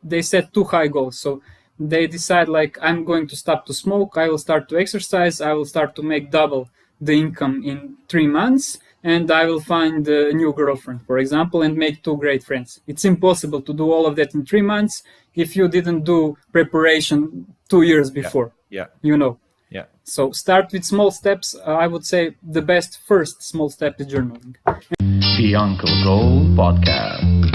they set too high goals. So they decide like, I'm going to stop to smoke, I will start to exercise, I will start to make double the income in 3 months, and I will find a new girlfriend, for example, and make two great friends. It's impossible to do all of that in 3 months if you didn't do preparation 2 years before. Yeah. You know. Yeah. So start with small steps. I would say the best first small step is journaling. The Uncle Gold Podcast.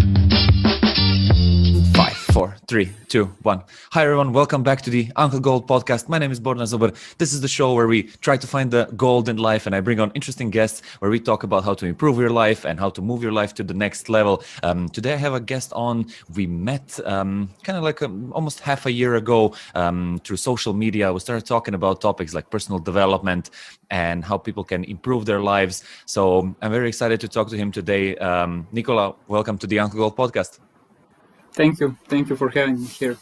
5, 4, 3, 2, 1. Hi everyone, welcome back to the Uncle Gold Podcast. My name is Borna Zuber. This is the show where we try to find the gold in life, and I bring on interesting guests where we talk about how to improve your life and how to move your life to the next level. Today I have a guest on. We met kind of like almost half a year ago through social media. We started talking about topics like personal development and how people can improve their lives. So I'm very excited to talk to him today. Nikola, welcome to the Uncle Gold Podcast. Thank you for having me here.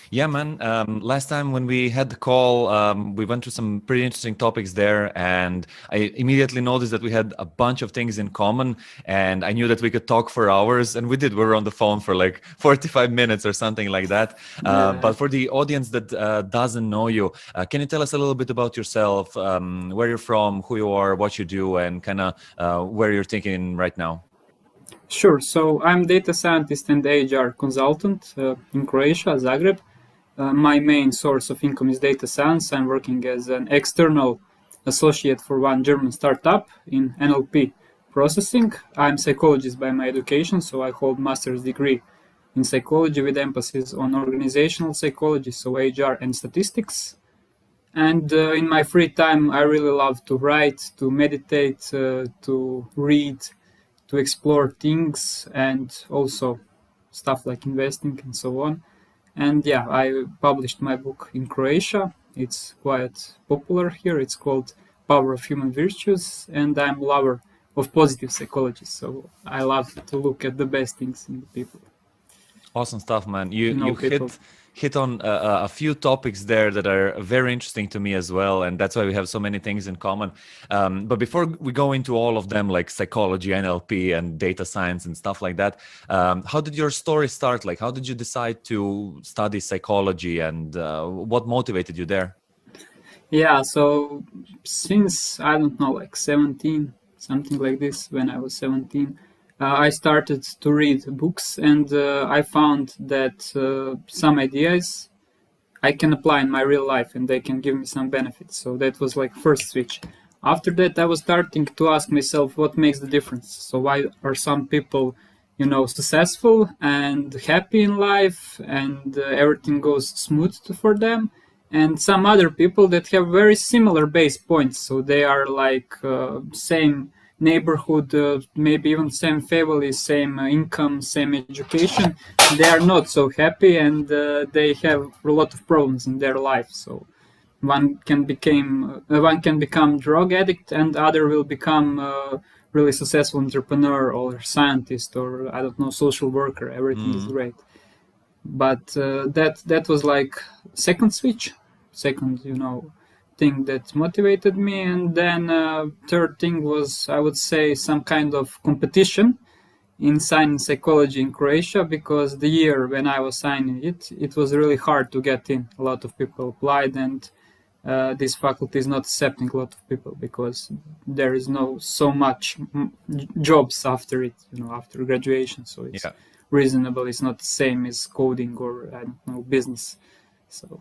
Yeah, man. Last time when we had the call, we went through some pretty interesting topics there, and I immediately noticed that we had a bunch of things in common, and I knew that we could talk for hours, and we did. We were on the phone for like 45 minutes or something like that. But for the audience that doesn't know you, can you tell us a little bit about yourself, where you're from, who you are, what you do, and kind of where you're thinking right now? Sure. So I'm data scientist and HR consultant in Croatia, Zagreb. My main source of income is data science. I'm working as an external associate for one German startup in NLP processing. I'm psychologist by my education, so I hold master's degree in psychology with emphasis on organizational psychology, so HR and statistics. And in my free time, I really love to write, to meditate, to read, to explore things, and also stuff like investing and so on. And yeah, I published my book in Croatia. It's quite popular here. It's called Power of Human Virtues, and I'm a lover of positive psychology. So I love to look at the best things in the people. Awesome stuff, man. You hit on a few topics there that are very interesting to me as well, and that's why we have so many things in common. But before we go into all of them, like psychology, NLP, and data science and stuff like that, how did your story start? Like, how did you decide to study psychology, and what motivated you there? Yeah, so since, I don't know, like 17, something like this, when I was 17, I started to read books, and I found that some ideas I can apply in my real life, and they can give me some benefits. So that was like first switch. After that, I was starting to ask myself what makes the difference. So why are some people, successful and happy in life, and everything goes smooth for them, and some other people that have very similar base points. So they are like same neighborhood, maybe even same family, same income, same education. They are not so happy, and they have a lot of problems in their life. So one can become drug addict, and other will become really successful entrepreneur or scientist, or I don't know, social worker. Everything is great. But that was like second switch, second thing that motivated me. And then third thing was, I would say, some kind of competition in signing psychology in Croatia, because the year when I was signing it was really hard to get in. A lot of people applied, and this faculty is not accepting a lot of people because there is no so much jobs after it, after graduation. So it's reasonable. It's not the same as coding or, I don't know, business. So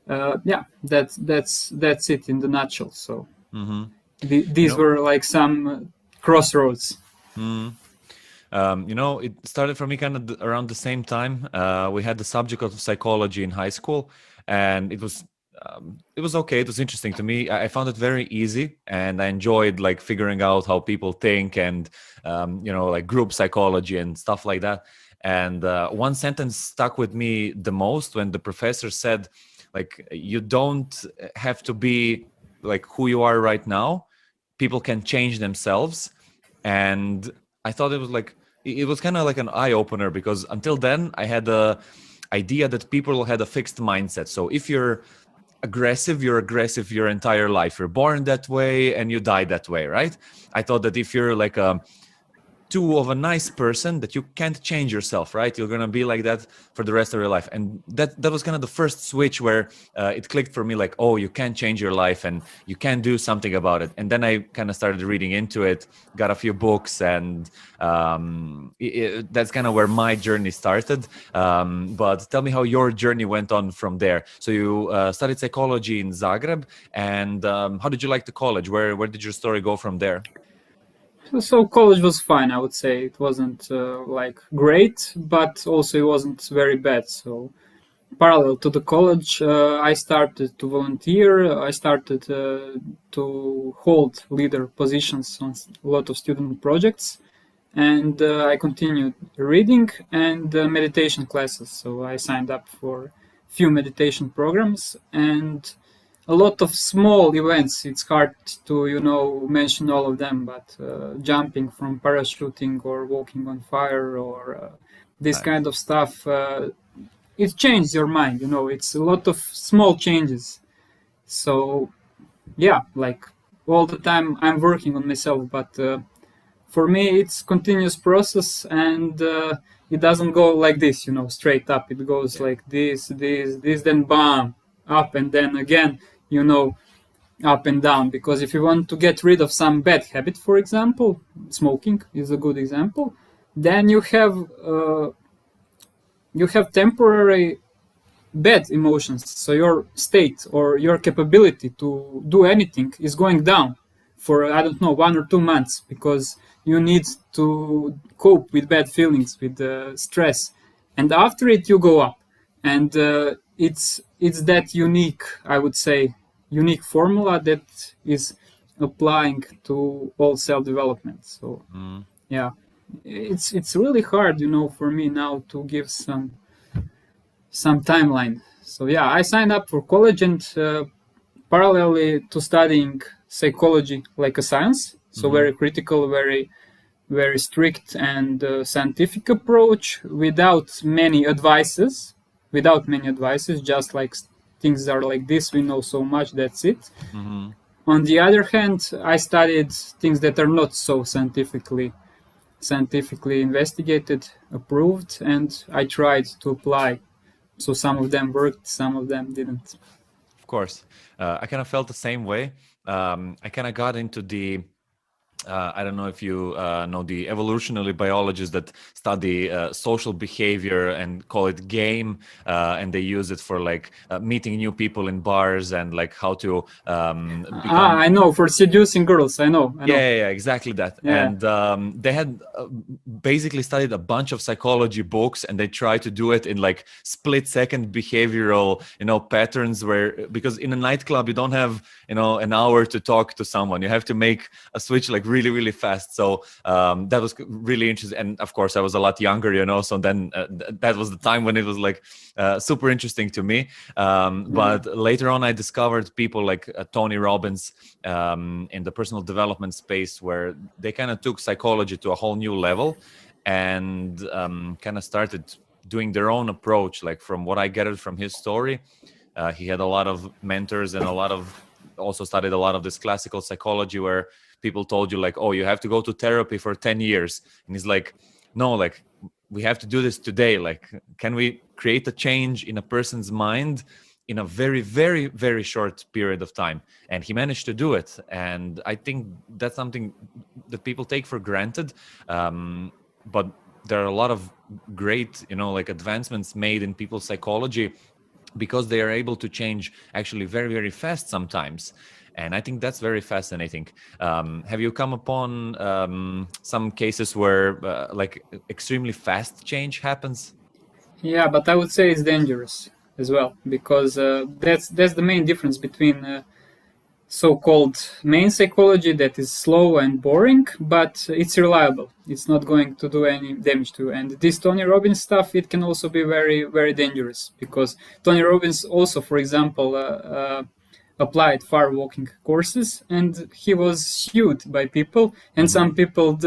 that's it in the nutshell. So these were like some crossroads. It started for me kind of around the same time. We had the subject of psychology in high school, and it was okay. It was interesting to me. I found it very easy, and I enjoyed like figuring out how people think, and like group psychology and stuff like that. And one sentence stuck with me the most when the professor said, like, you don't have to be like who you are right now. People can change themselves. And I thought it was kind of like an eye opener, because until then I had the idea that people had a fixed mindset. So if you're aggressive your entire life. You're born that way and you die that way, right? I thought that if you're like a too of a nice person that you can't change yourself, right? You're gonna be like that for the rest of your life. And that was kind of the first switch where it clicked for me, like, oh, you can change your life and you can do something about it. And then I kind of started reading into it, got a few books, and that's kind of where my journey started. But tell me how your journey went on from there. So you studied psychology in Zagreb, and how did you like the college? Where did your story go from there? So college was fine, I would say. It wasn't like great, but also it wasn't very bad. So parallel to the college, I started to volunteer. I started to hold leader positions on a lot of student projects, and I continued reading and meditation classes. So I signed up for few meditation programs and a lot of small events. It's hard to mention all of them, but jumping from parachuting or walking on fire or this Nice. kind of stuff. It changes your mind. It's a lot of small changes. So yeah, like all the time I'm working on myself, but for me it's continuous process, and it doesn't go like this, straight up. It goes Yeah. like this, then bam, up, and then again, you know up and down. Because if you want to get rid of some bad habit, for example, smoking is a good example, then you have temporary bad emotions. So your state or your capability to do anything is going down for, I don't know, 1 or 2 months, because you need to cope with bad feelings, with stress, and after it you go up. And it's that unique, I would say, unique formula that is applying to all self development. So Mm. yeah, it's really hard, for me now to give some timeline. So yeah, I signed up for college, and parallelly to studying psychology like a science, so Hmm. very critical, very very strict and scientific approach, without many advices, just like things are like this, we know so much, that's it. Hmm. On the other hand, I studied things that are not so scientifically investigated, approved, and I tried to apply. So some of them worked, some of them didn't. Of course. I kind of felt the same way. I kind of got into the I don't know if you know the evolutionary biologists that study social behavior and call it game, and they use it for like meeting new people in bars and like how to become. I know, for seducing girls. I know. Yeah, exactly that. Yeah. And they had basically studied a bunch of psychology books, and they try to do it in like split-second behavioral, patterns. Where because in a nightclub you don't have an hour to talk to someone, you have to make a switch like really, really fast. So that was really interesting. And of course, I was a lot younger, so then that was the time when it was like super interesting to me. But later on, I discovered people like Tony Robbins in the personal development space, where they kind of took psychology to a whole new level and kind of started doing their own approach. Like from what I gathered from his story, he had a lot of mentors and also studied a lot of this classical psychology where people told you like, oh, you have to go to therapy for 10 years. And he's like, no, like we have to do this today. Like, can we create a change in a person's mind in a very, very, very short period of time? And he managed to do it. And I think that's something that people take for granted. But there are a lot of great, like advancements made in people's psychology because they are able to change actually very, very fast sometimes. And I think that's very fascinating. Have you come upon some cases where like extremely fast change happens? Yeah, but I would say it's dangerous as well, because that's the main difference between so-called main psychology, that is slow and boring, but it's reliable. It's not going to do any damage to you. And this Tony Robbins stuff, it can also be very, very dangerous, because Tony Robbins also, for example, applied far walking courses, and he was sued by people, and Hmm. some people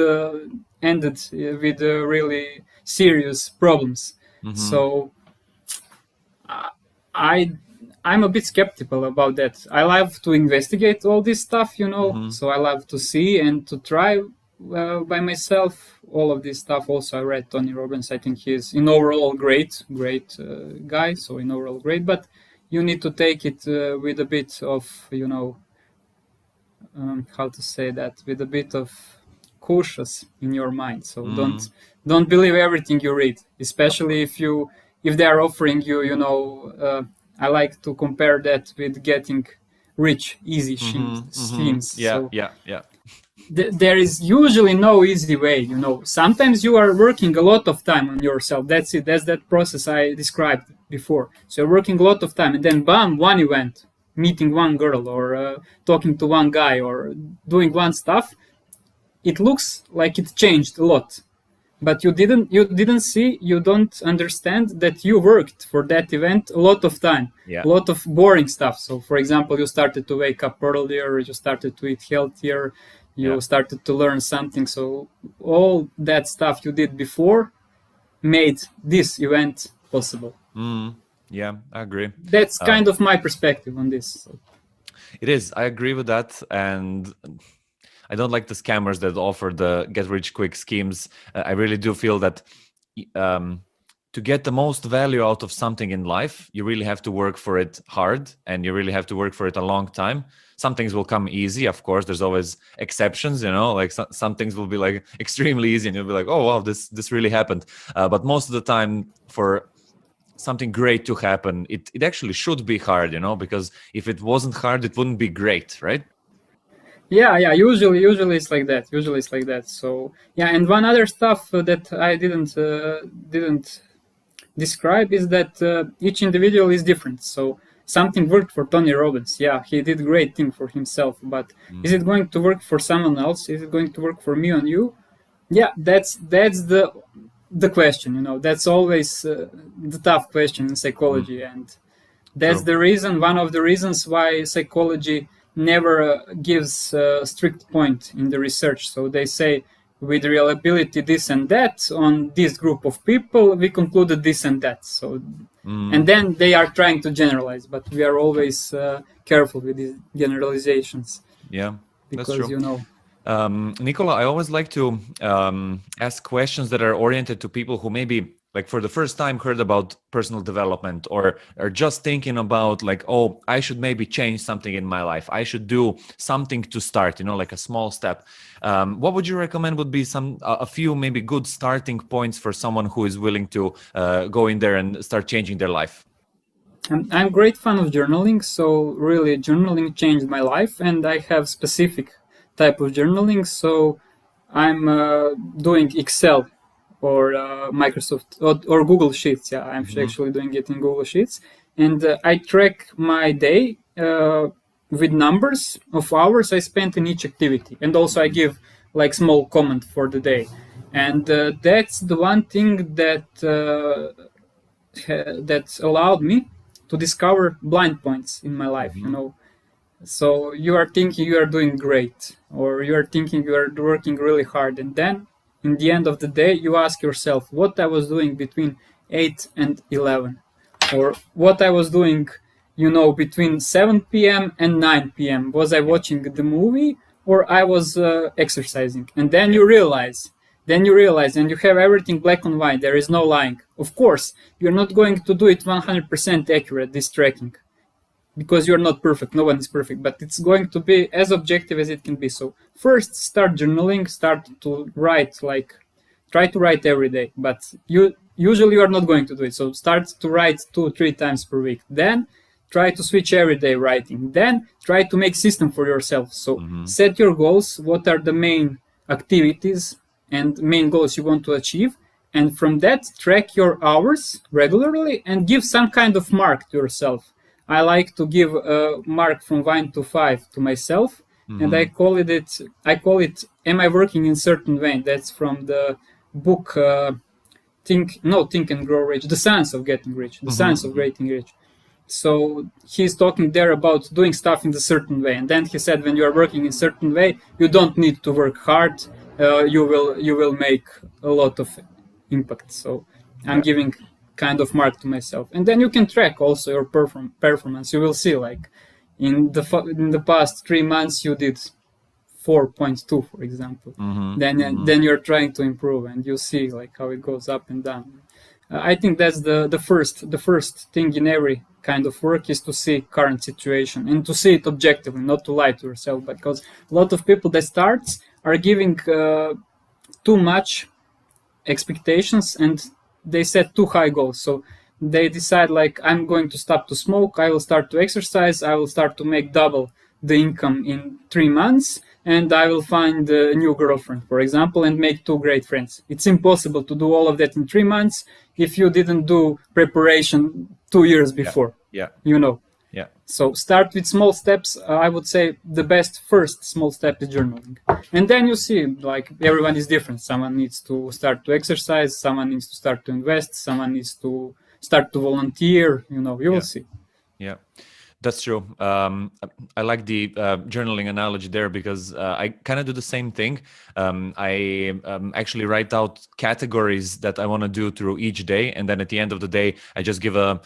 ended with really serious problems. Hmm. So I I'm a bit skeptical about that. I love to investigate all this stuff, Hmm. so I love to see and to try. by myself, all of this stuff. Also, I read Tony Robbins. I think he's in overall great guy. So in overall great, but you need to take it with a bit of, how to say that, with a bit of cautious in your mind. So don't believe everything you read, especially if they are offering you, I like to compare that with getting rich easy schemes. Yeah, so yeah. there is usually no easy way. Sometimes you are working a lot of time on yourself. That's it. That's that process I described before. So you're working a lot of time, and then bam, one event, meeting one girl, or talking to one guy, or doing one stuff. It looks like it changed a lot, but you don't understand that you worked for that event a lot of time. Yeah. A lot of boring stuff. So for example, you started to wake up earlier, you started to eat healthier, you started to learn something. So all that stuff you did before made this event possible. Yeah, I agree. That's kind of my perspective on this. So. It is. I agree with that. And I don't like the scammers that offer the get rich quick schemes. I really do feel that to get the most value out of something in life, you really have to work for it hard, and you really have to work for it a long time. Some things will come easy, of course. There's always exceptions, like some things will be like extremely easy, and you'll be like, oh wow, this really happened. But most of the time, for something great to happen, it actually should be hard, because if it wasn't hard, it wouldn't be great, right? Yeah. Usually it's like that. So yeah, and one other stuff that I didn't describe is that each individual is different. So something worked for Tony Robbins. Yeah, he did great thing for himself. But is it going to work for someone else? Is it going to work for me and you? Yeah, that's the question. That's always the tough question in psychology, and that's the reason. One of the reasons why psychology never gives a strict point in the research. So they say, with reliability this and that, on this group of people we concluded this and that. So and then they are trying to generalize, but we are always careful with these generalizations. Yeah, because that's true. Nikola, I always like to ask questions that are oriented to people who maybe, like, for the first time heard about personal development, or are just thinking about, like, oh, I should maybe change something in my life. I should do something to start, like a small step. What would you recommend would be a few maybe good starting points for someone who is willing to go in there and start changing their life? I'm a great fan of journaling. So really, journaling changed my life, and I have specific type of journaling. So I'm doing Excel or Microsoft or Google Sheets. Yeah, I'm actually doing it in Google Sheets, and I track my day with numbers of hours I spent in each activity, and also I give like small comment for the day, and that's the one thing that that allowed me to discover blind points in my life. So you are thinking you are doing great, or you are thinking you are working really hard, and then in the end of the day, you ask yourself what I was doing between 8 and 11, or what I was doing, between 7 p.m. and 9 p.m. Was I watching the movie, or I was exercising? And then you realize, and you have everything black and white. There is no lying. Of course, you're not going to do it 100% accurate, this tracking, because you're not perfect. No one is perfect, but it's going to be as objective as it can be. So first, start journaling, start to write, try to write every day, but usually you are not going to do it. So start to write 2-3 times per week. Then try to switch every day writing. Then try to make system for yourself. So set your goals. What are the main activities and main goals you want to achieve? And from that, track your hours regularly and give some kind of mark to yourself. I like to give a mark from 1 to 5 to myself, and I call it, am I working in certain way? That's from the book Think and Grow Rich, The Science of Getting Rich, The Science of Getting Rich. So he's talking there about doing stuff in a certain way, and then he said, when you are working in a certain way, you don't need to work hard. You will make a lot of impact. So I'm giving kind of mark to myself, and then you can track also your performance. You will see, like in the past 3 months you did 4.2, for example. Then you're trying to improve, and you see like how it goes up and down. I think that's the first thing in every kind of work is to see current situation and to see it objectively, not to lie to yourself. Because a lot of people that starts are giving too much expectations and they set too high goals. So they decide like, I'm going to stop to smoke, I will start to exercise, I will start to make double the income in 3 months, and I will find a new girlfriend, for example, and make 2 great friends. It's impossible to do all of that in 3 months if you didn't do preparation 2 years before. Yeah. You know. Yeah. So start with small steps. I would say the best first small step is journaling. And then you see, like, everyone is different. Someone needs to start to exercise, someone needs to start to invest, someone needs to start to volunteer, you know, you will see. Yeah. That's true. I like the journaling analogy there because I kind of do the same thing. I actually write out categories that I want to do through each day, and then at the end of the day, I just give a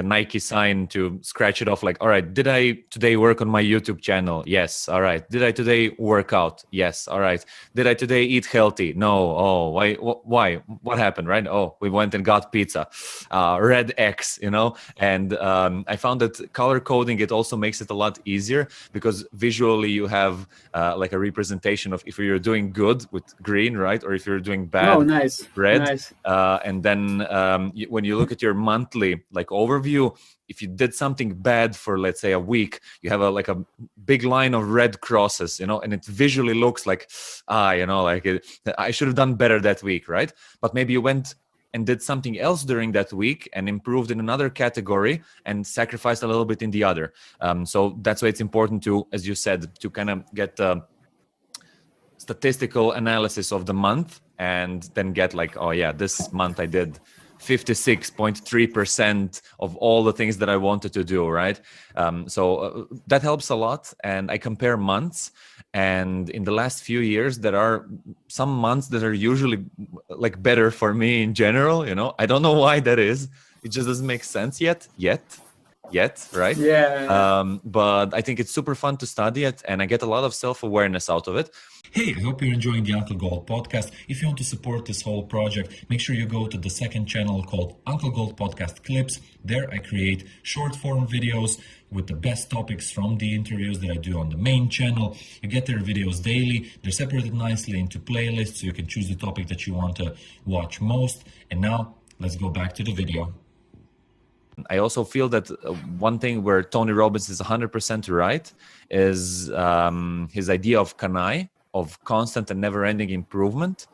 Nike sign to scratch it off. Like, all right, did I today work on my YouTube channel? Yes. All right. Did I today work out? Yes. All right. Did I today eat healthy? No. Oh, why? Why? What happened? Right? Oh, we went and got pizza. Red X. You know, and I found that color coding, it also makes it a lot easier because visually you have like a representation of if you're doing good with green, right, or if you're doing bad, red. Nice. And then when you look at your monthly like overview, if you did something bad for, let's say, a week, you have a big line of red crosses, you know, and it visually looks like I should have done better that week, right? But maybe you went and did something else during that week and improved in another category and sacrificed a little bit in the other. So that's why it's important to, as you said, to kind of get statistical analysis of the month and then get like, oh yeah, this month I did 56.3% of all the things that I wanted to do, right? So that helps a lot. And I compare months. And in the last few years, there are some months that are usually like better for me in general. You know, I don't know why that is. It just doesn't make sense yet, right? Yeah. But I think it's super fun to study it, and I get a lot of self-awareness out of it. Hey, I hope you're enjoying the Uncle Gold podcast. If you want to support this whole project, make sure you go to the second channel called Uncle Gold Podcast Clips. There I create short form videos with the best topics from the interviews that I do on the main channel. You get their videos daily. They're separated nicely into playlists, so you can choose the topic that you want to watch most. And now let's go back to the video. I also feel that one thing where Tony Robbins is 100% right is his idea of KANAI, of constant and never-ending improvement,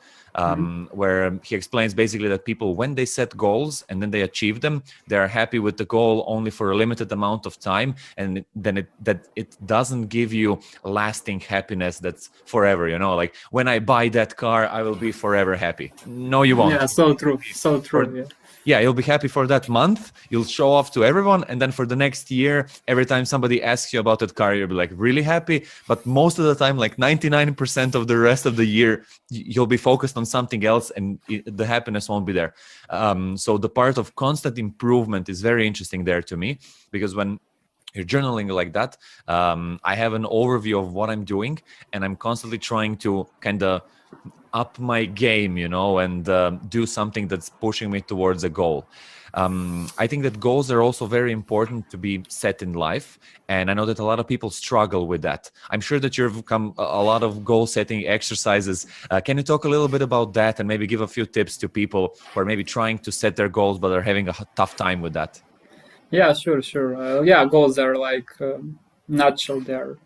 where he explains basically that people, when they set goals and then they achieve them, they are happy with the goal only for a limited amount of time, and then it doesn't give you lasting happiness that's forever. You know, like when I buy that car, I will be forever happy. No, you won't. Yeah, so true. So true. Yeah, you'll be happy for that month. You'll show off to everyone. And then for the next year, every time somebody asks you about that car, you'll be like really happy. But most of the time, like 99% of the rest of the year, you'll be focused on something else and the happiness won't be there. So the part of constant improvement is very interesting there to me, because when you're journaling like that, I have an overview of what I'm doing, and I'm constantly trying to kind of up my game, you know, and do something that's pushing me towards a goal. I think that goals are also very important to be set in life, and I know that a lot of people struggle with that. I'm sure that you've come a lot of goal setting exercises. Can you talk a little bit about that and maybe give a few tips to people who are maybe trying to set their goals but are having a tough time with that? Yeah, sure. Goals are like nutshell, they are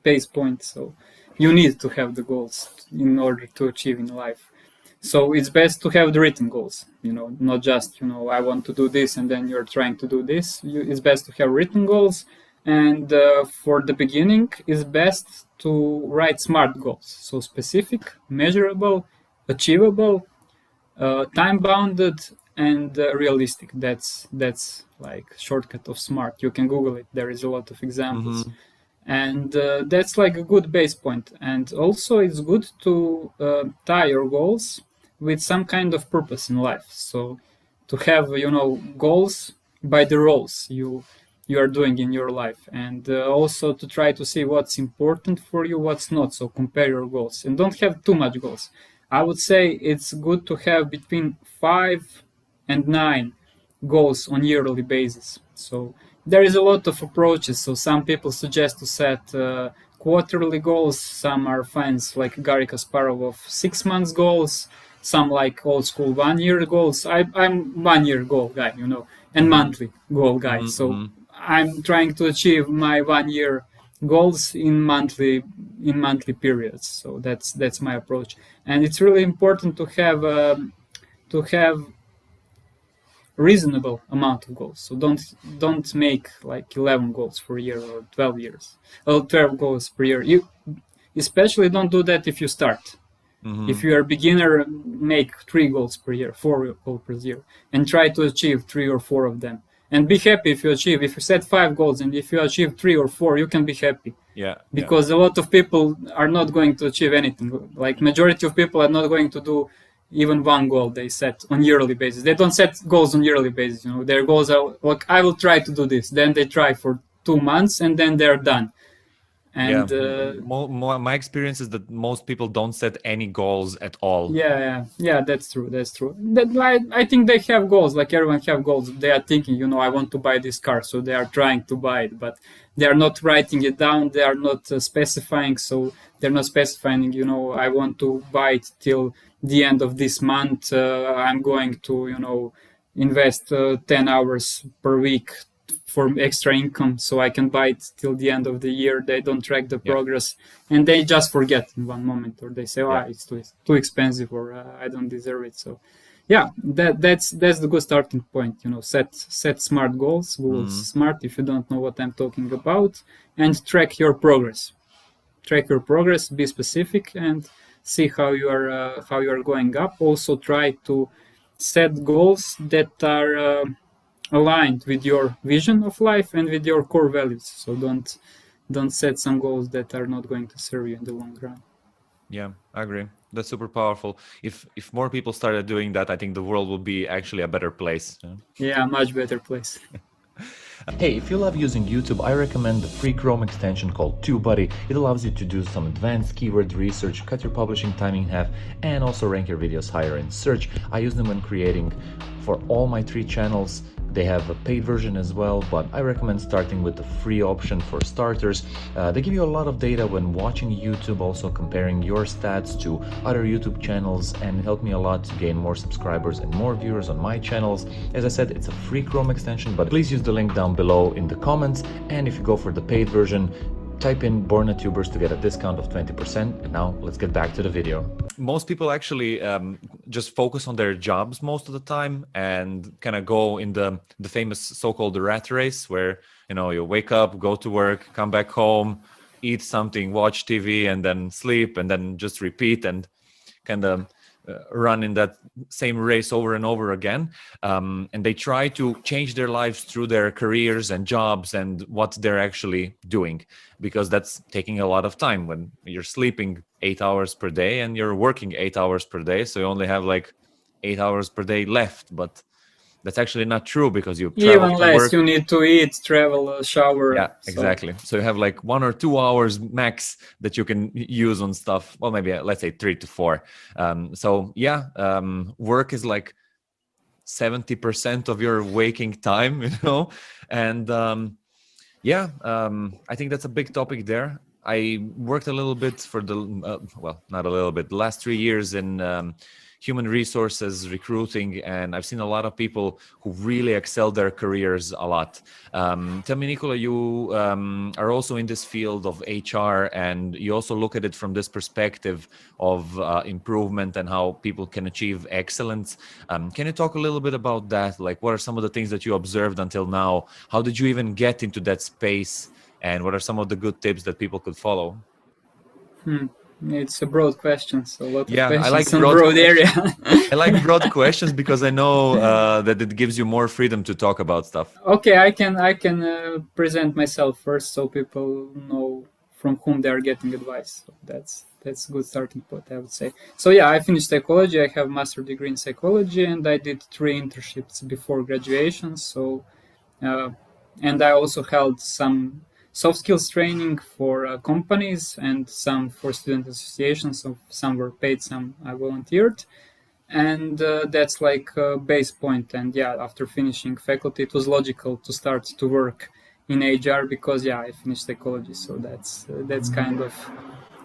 base points. So you need to have the goals in order to achieve in life. So it's best to have the written goals, you know, not just, you know, I want to do this and then you're trying to do this. It's best to have written goals. And for the beginning, it's best to write SMART goals. So specific, measurable, achievable, time-bounded, and realistic. That's like shortcut of SMART. You can Google it. There is a lot of examples. And that's like a good base point. And also it's good to tie your goals with some kind of purpose in life. So to have, you know, goals by the roles. You you are doing in your life, and also to try to see what's important for you, what's not. So compare your goals and don't have too much goals. I would say it's good to have between 5 and 9 goals on yearly basis. So there is a lot of approaches. So some people suggest to set quarterly goals. Some are fans like Gary Kasparov of 6 months goals. Some like old school 1 year goals. I'm 1 year goal guy, and monthly goal guy. So I'm trying to achieve my 1 year goals in monthly periods. So that's my approach, and it's really important to have reasonable amount of goals. So don't make like 11 goals per year or 12 years, or 12 goals per year. You especially don't do that if you start. If you are a beginner, make 3 goals per year, 4 goals per year, and try to achieve 3 or 4 of them. And be happy if you achieve. If you set 5 goals and if you achieve 3 or 4, you can be happy. Yeah. Because a lot of people are not going to achieve anything. Like majority of people are not going to do even 1 goal they set on yearly basis. They don't set goals on yearly basis. Their goals are like, I will try to do this. Then they try for 2 months and then they're done. And my experience is that most people don't set any goals at all. Yeah, that's true. I think they have goals, like everyone have goals. They are thinking, I want to buy this car, so they are trying to buy it, but they are not writing it down. They are not specifying. So they're not specifying, I want to buy it till the end of this month. I'm going to, invest 10 hours per week for extra income, so I can buy it till the end of the year. They don't track the progress, and they just forget in one moment, or they say, it's too expensive, or I don't deserve it. So that's the good starting point. Set smart goals. Goals smart, if you don't know what I'm talking about, and track your progress. Be specific, and see how you are going up. Also try to set goals that are aligned with your vision of life and with your core values. So don't set some goals that are not going to serve you in the long run. Yeah, I agree. That's super powerful. If more people started doing that, I think the world would be actually a better place. Yeah, much better place. Hey, if you love using YouTube, I recommend the free Chrome extension called TubeBuddy. It allows you to do some advanced keyword research, cut your publishing time in half, and also rank your videos higher in search. I use them when creating for all my 3 channels. They have a paid version as well, but I recommend starting with the free option for starters. They give you a lot of data when watching YouTube, also comparing your stats to other YouTube channels, and helped me a lot to gain more subscribers and more viewers on my channels. As I said, it's a free Chrome extension, but please use the link down below in the comments. And if you go for the paid version, type in BornATubers to get a discount of 20%. And now let's get back to the video. Most people actually just focus on their jobs most of the time and kind of go in the famous so-called rat race, where you wake up, go to work, come back home, eat something, watch TV, and then sleep, and then just repeat and kind of run in that same race over and over again. And they try to change their lives through their careers and jobs and what they're actually doing, because that's taking a lot of time when you're sleeping 8 hours per day and you're working 8 hours per day. So you only have like 8 hours per day left, but that's actually not true, because you travel even to less. work. You need to eat, travel, shower. Yeah, exactly. So you have like 1 or 2 hours max that you can use on stuff. Well, maybe let's say 3 to 4. Work is like 70% of your waking time, and I think that's a big topic there. I worked a little bit for not a little bit, the last 3 years in human resources recruiting, and I've seen a lot of people who really excel their careers a lot. Tell me, Nikola, you are also in this field of HR, and you also look at it from this perspective of improvement and how people can achieve excellence. Can you talk a little bit about that? Like, what are some of the things that you observed until now? How did you even get into that space? And what are some of the good tips that people could follow? It's a broad question, so a lot of questions I like in broad area. I like broad questions because I know that it gives you more freedom to talk about stuff. Okay, I can present myself first, so people know from whom they are getting advice. So that's a good starting point, I would say. So I finished psychology. I have a master's degree in psychology, and I did 3 internships before graduation. So And I also held some soft skills training for companies and some for student associations. So some were paid, some I volunteered. And that's like a base point. And yeah, after finishing faculty, it was logical to start to work in HR because yeah, I finished psychology. So that's kind of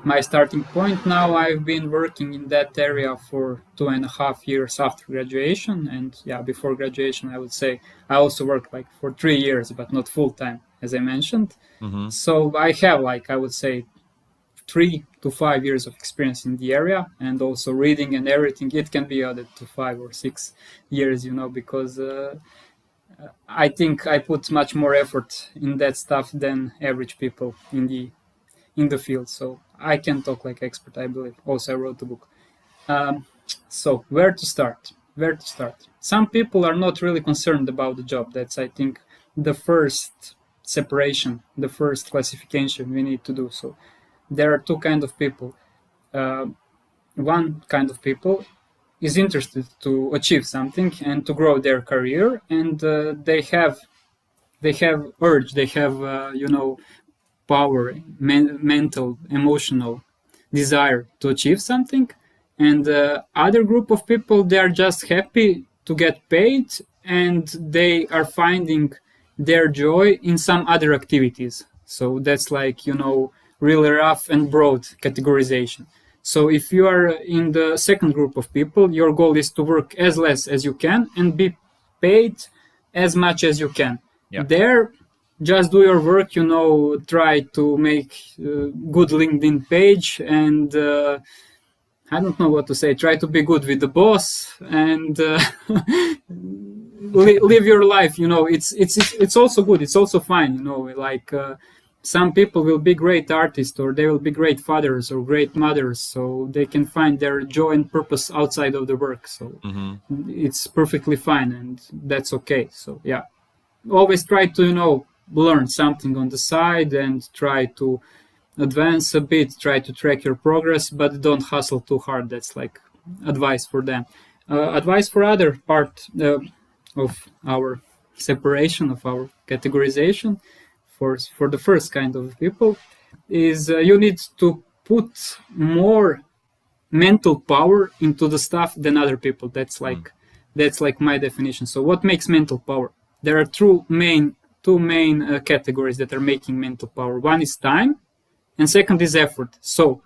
my starting point. Now I've been working in that area for 2.5 years after graduation. And yeah, before graduation, I would say I also worked like for 3 years, but not full time, as I mentioned. So I have like, I would say, 3 to 5 years of experience in the area, and also reading and everything. It can be added to 5 or 6 years, because I think I put much more effort in that stuff than average people in the field. So I can talk like expert, I believe. Also, I wrote the book. So where to start? Some people are not really concerned about the job. That's, I think, the first separation, the first classification we need to do. So there are two kinds of people. One kind of people is interested to achieve something and to grow their career, and they have urge, they have power, mental, emotional desire to achieve something. And other group of people, they are just happy to get paid, and they are finding their joy in some other activities. So that's like, really rough and broad categorization. So if you are in the second group of people, your goal is to work as less as you can and be paid as much as you can. Yeah. There, just do your work, try to make a good LinkedIn page, and I don't know what to say, try to be good with the boss, and live your life. It's also good, it's also fine, like some people will be great artists, or they will be great fathers or great mothers, so they can find their joy and purpose outside of the work. So it's perfectly fine, and that's okay. So yeah, always try to learn something on the side and try to advance a bit, try to track your progress, but don't hustle too hard. That's like advice for them. Advice for other part of our separation, of our categorization, for the first kind of people, is you need to put more mental power into the stuff than other people. That's like my definition. So what makes mental power? There are two main categories that are making mental power. One is time, and second is effort. So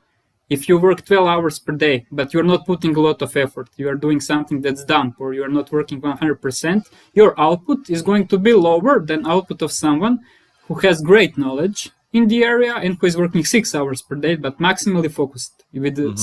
if you work 12 hours per day, but you're not putting a lot of effort, you are doing something that's dumb, or you are not working 100%, your output is going to be lower than output of someone who has great knowledge in the area and who is working 6 hours per day, but maximally focused with a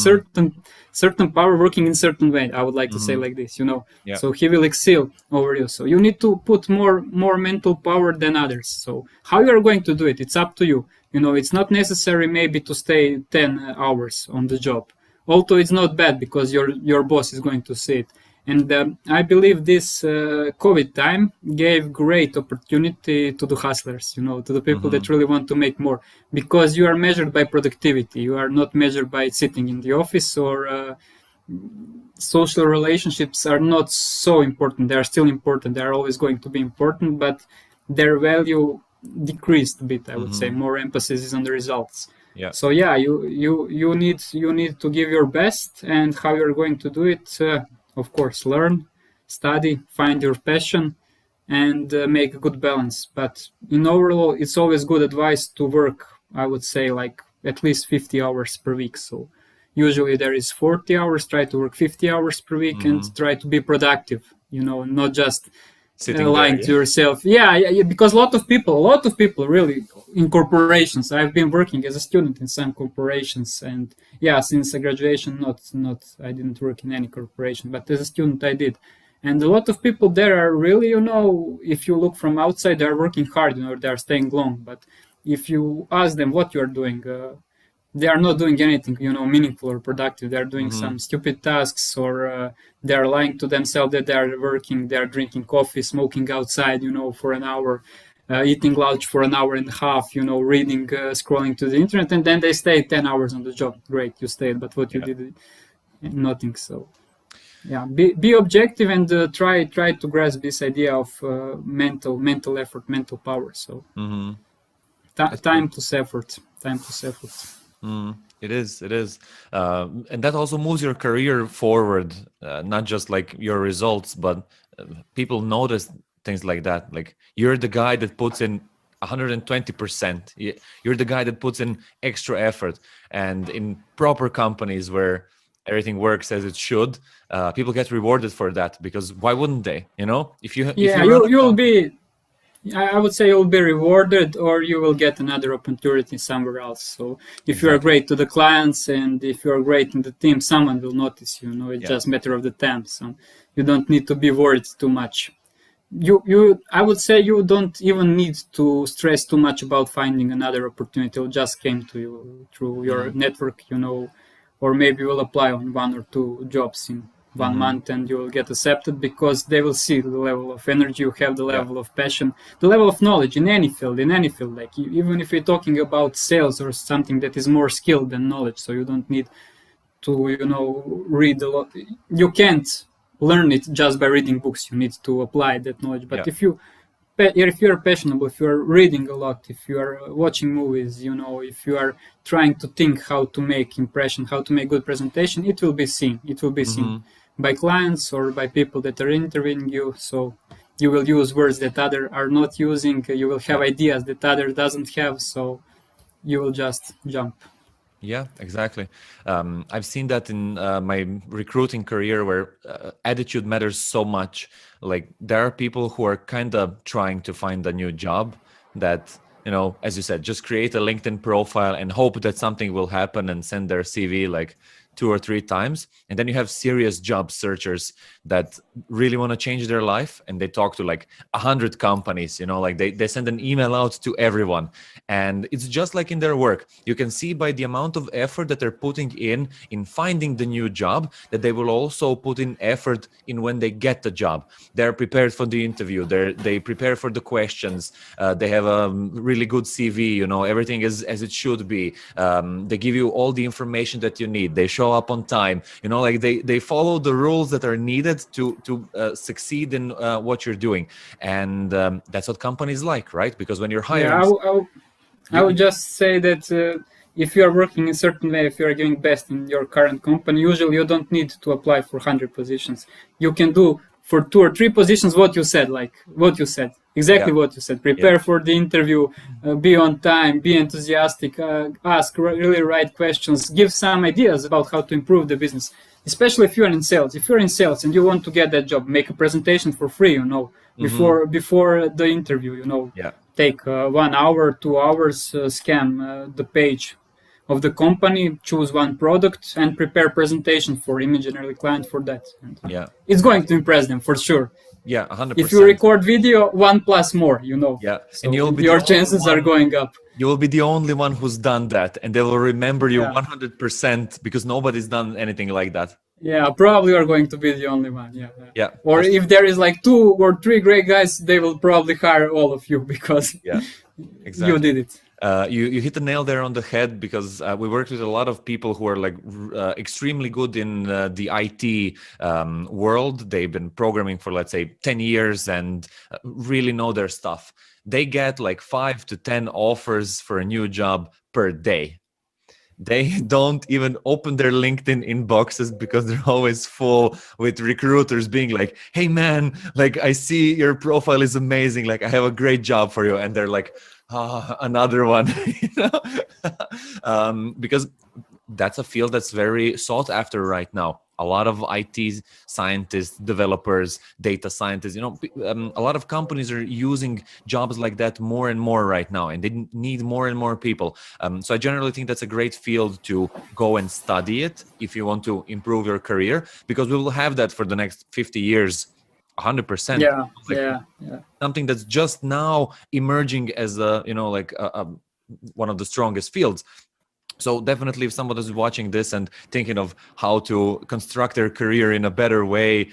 certain power, working in certain way. I would like to say like this, Yeah. So he will excel over you. So you need to put more mental power than others. So how you are going to do it, it's up to you. It's not necessary maybe to stay 10 hours on the job. Although it's not bad because your boss is going to see it. And I believe this COVID time gave great opportunity to the hustlers, to the people that really want to make more, because you are measured by productivity. You are not measured by sitting in the office, or social relationships are not so important. They are still important. They are always going to be important, but their value decreased a bit, I would say. More emphasis is on the results. Yeah. So yeah, you need to give your best, and how you're going to do it, of course, learn, study, find your passion, and make a good balance. But in overall, it's always good advice to work, I would say, like at least 50 hours per week. So usually there is 40 hours, try to work 50 hours per week and try to be productive, not just lying to yourself. Yeah, because a lot of people really in corporations. I've been working as a student in some corporations, and yeah, since graduation, not I didn't work in any corporation, but as a student I did. And a lot of people there are really, if you look from outside, they're working hard, they're staying long. But if you ask them what you're doing, they are not doing anything, meaningful or productive. They're doing some stupid tasks, or they're lying to themselves that they are working. They are drinking coffee, smoking outside, for an hour, eating lunch for an hour and a half, reading, scrolling to the internet, and then they stay 10 hours on the job. Great, you stayed, but what you did, nothing. So Yeah, be objective and try to grasp this idea of mental effort, mental power. So That's great. time plus effort, time plus effort. It is, and that also moves your career forward. Not just like your results, but people notice things like that. Like you're the guy that puts in 120%. You're the guy that puts in extra effort, and in proper companies where everything works as it should, people get rewarded for that, because why wouldn't they? You know, if you Yeah, run a you'll company- be. I would say you'll be rewarded, or you will get another opportunity somewhere else. So if you are Exactly. great to the clients and if you are great in the team, someone will notice you. You know, it's Yeah. just a matter of the time. So you don't need to be worried too much. I would say you don't even need to stress too much about finding another opportunity. It'll just came to you through your network, you know, or maybe you'll apply on 1 or 2 jobs in 1 month and you will get accepted because they will see the level of energy you have, the Yeah. level of passion, the level of knowledge in any field, like even if you're talking about sales or something that is more skill than knowledge. So you don't need to, you know, read a lot. You can't learn it just by reading books. You need to apply that knowledge. But Yeah. if you're passionate, if you're reading a lot, if you are watching movies, you know, if you are trying to think how to make impression, how to make good presentation, it will be seen. It will be seen by clients or by people that are interviewing you. So you will use words that others are not using. You will have ideas that others doesn't have. So you will just jump. Yeah, exactly. I've seen that in my recruiting career, where attitude matters so much. Like there are people who are kind of trying to find a new job that, you know, as you said, just create a LinkedIn profile and hope that something will happen and send their CV like 2 or 3 times. And then you have serious job searchers that really want to change their life, and they talk to like 100 companies, you know, like they send an email out to everyone. And it's just like in their work. You can see by the amount of effort that they're putting in finding the new job, that they will also put in effort in when they get the job. They're prepared for the interview. They prepare for the questions. They have a really good CV, you know, everything is as it should be. They give you all the information that you need. They show up on time, you know, like they follow the rules that are needed to succeed in what you're doing. And that's what companies like, right? Because when you're hiring, I would just say that if you are working in a certain way, if you are giving best in your current company, usually you don't need to apply for 100 positions. You can do for 2 or 3 positions what you said, exactly what you said. Prepare for the interview, be on time, be enthusiastic, ask really right questions, give some ideas about how to improve the business. Especially if you're in sales. If you're in sales and you want to get that job, make a presentation for free, you know, before the interview, you know. Yeah. Take 1 hour, 2 hours, scan the page of the company, choose one product, and prepare presentation for imaginary client for that. And yeah, it's going to impress them for sure. yeah, 100%. If you record video, 1 plus more, you know. Yeah, So and you'll be your the only chances are one- going up. You will be the only one who's done that, and they will remember you Yeah. 100% because nobody's done anything like that. Yeah, probably you're going to be the only one. Yeah. Yeah, Or that's- if there is like 2 or 3 great guys, they will probably hire all of you because yeah, exactly. you did it. You hit the nail there on the head, because we worked with a lot of people who are like extremely good in the IT world. They've been programming for, let's say, 10 years and really know their stuff. They get like 5 to 10 offers for a new job per day. They don't even open their LinkedIn inboxes because they're always full with recruiters being like, hey man, like I see your profile is amazing. Like I have a great job for you. And they're like, another one, you know, because that's a field that's very sought after right now. A lot of IT scientists, developers, data scientists, you know, a lot of companies are using jobs like that more and more right now, and they need more and more people. So I generally think that's a great field to go and study it if you want to improve your career, because we will have that for the next 50 years, 100%. Yeah, Like, yeah. something that's just now emerging as a, you know, like one of the strongest fields. So definitely, if someone is watching this and thinking of how to construct their career in a better way,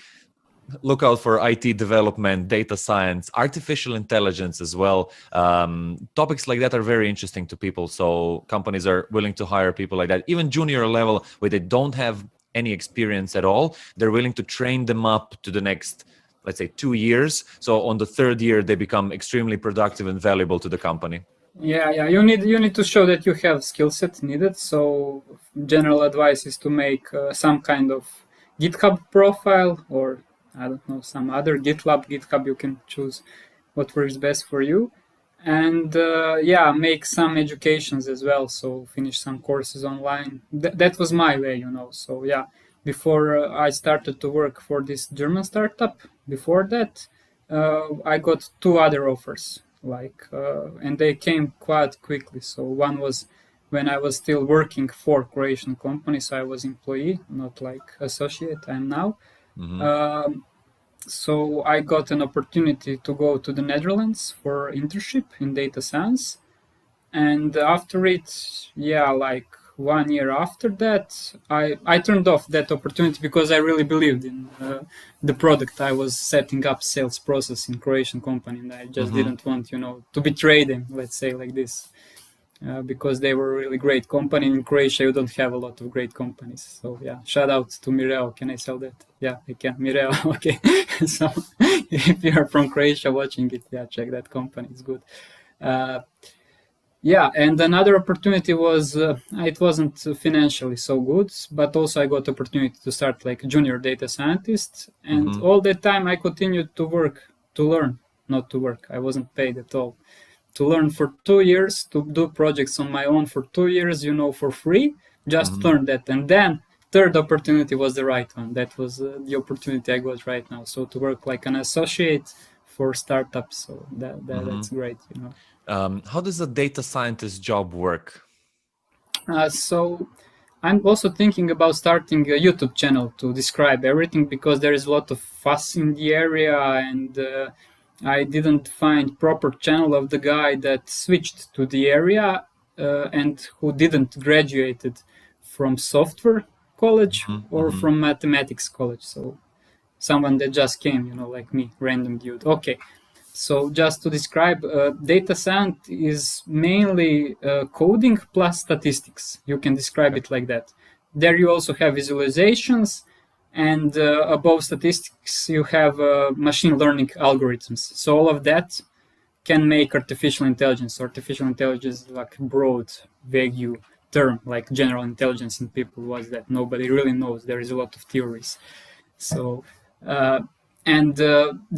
look out for IT development, data science, artificial intelligence as well. Topics like that are very interesting to people. So companies are willing to hire people like that, even junior level, where they don't have any experience at all, they're willing to train them up to the next, let's say, 2 years. So on the third year, they become extremely productive and valuable to the company. Yeah. You need to show that you have skill set needed. So general advice is to make some kind of GitHub profile, or I don't know, some other GitHub. You can choose what works best for you, and make some educations as well. So finish some courses online. That was my way, So yeah, before I started to work for this German startup, before that, I got 2 other offers. And they came quite quickly. So one was when I was still working for Croatian company, so I was employee, not like associate I'm now. So I got an opportunity to go to the Netherlands for internship in data science. And after it, 1 year after that, I turned off that opportunity because I really believed in the product I was setting up, sales process in Croatian company, and I just didn't want, to betray them, let's say like this, because they were a really great company. In Croatia, you don't have a lot of great companies. So yeah, shout out to Mireo. Can I sell that? Yeah, I can. Mireo, okay. So if you're from Croatia watching it, check that company. It's good. And another opportunity was, it wasn't financially so good, but also I got opportunity to start like junior data scientist. And all that time I continued to work, to learn, not to work. I wasn't paid at all. To learn for 2 years, to do projects on my own for 2 years, for free, just learn that. And then third opportunity was the right one. That was the opportunity I got right now. So to work like an associate for startups. So that's great, How does a data scientist job work? So I'm also thinking about starting a YouTube channel to describe everything, because there is a lot of fuss in the area, and I didn't find proper channel of the guy that switched to the area and who didn't graduated from software college or from mathematics college. So someone that just came, like me, random dude. Okay. So just to describe, data science is mainly coding plus statistics. You can describe it like that. There you also have visualizations, and above statistics you have machine learning algorithms. So all of that can make artificial intelligence. Artificial intelligence is like a broad, vague term, like general intelligence in people was that nobody really knows. There is a lot of theories. So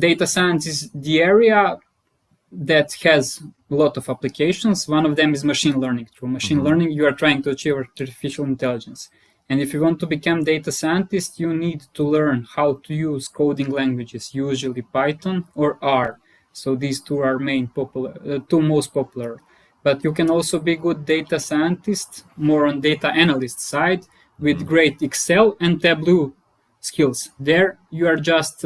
data science is the area that has a lot of applications. One of them is machine learning. Through machine learning, you are trying to achieve artificial intelligence. And if you want to become data scientist, you need to learn how to use coding languages, usually Python or R. So these two are two most popular. But you can also be good data scientist, more on data analyst side, with great Excel and Tableau skills. There you are just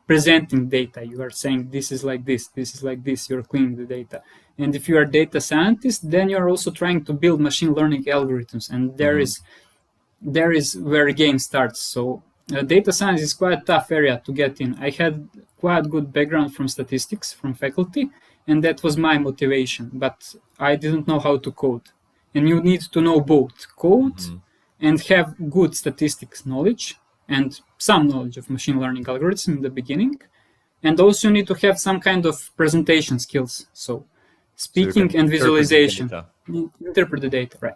presenting data. You are saying this is like this is like this. You're cleaning the data. And if you are data scientist, then you are also trying to build machine learning algorithms. And there is where the game starts. So data science is quite a tough area to get in. I had quite good background from statistics, from faculty, and that was my motivation. But I didn't know how to code. And you need to know both code and have good statistics knowledge and some knowledge of machine learning algorithms in the beginning. And also you need to have some kind of presentation skills. So speaking and visualization. Interpret the data, right?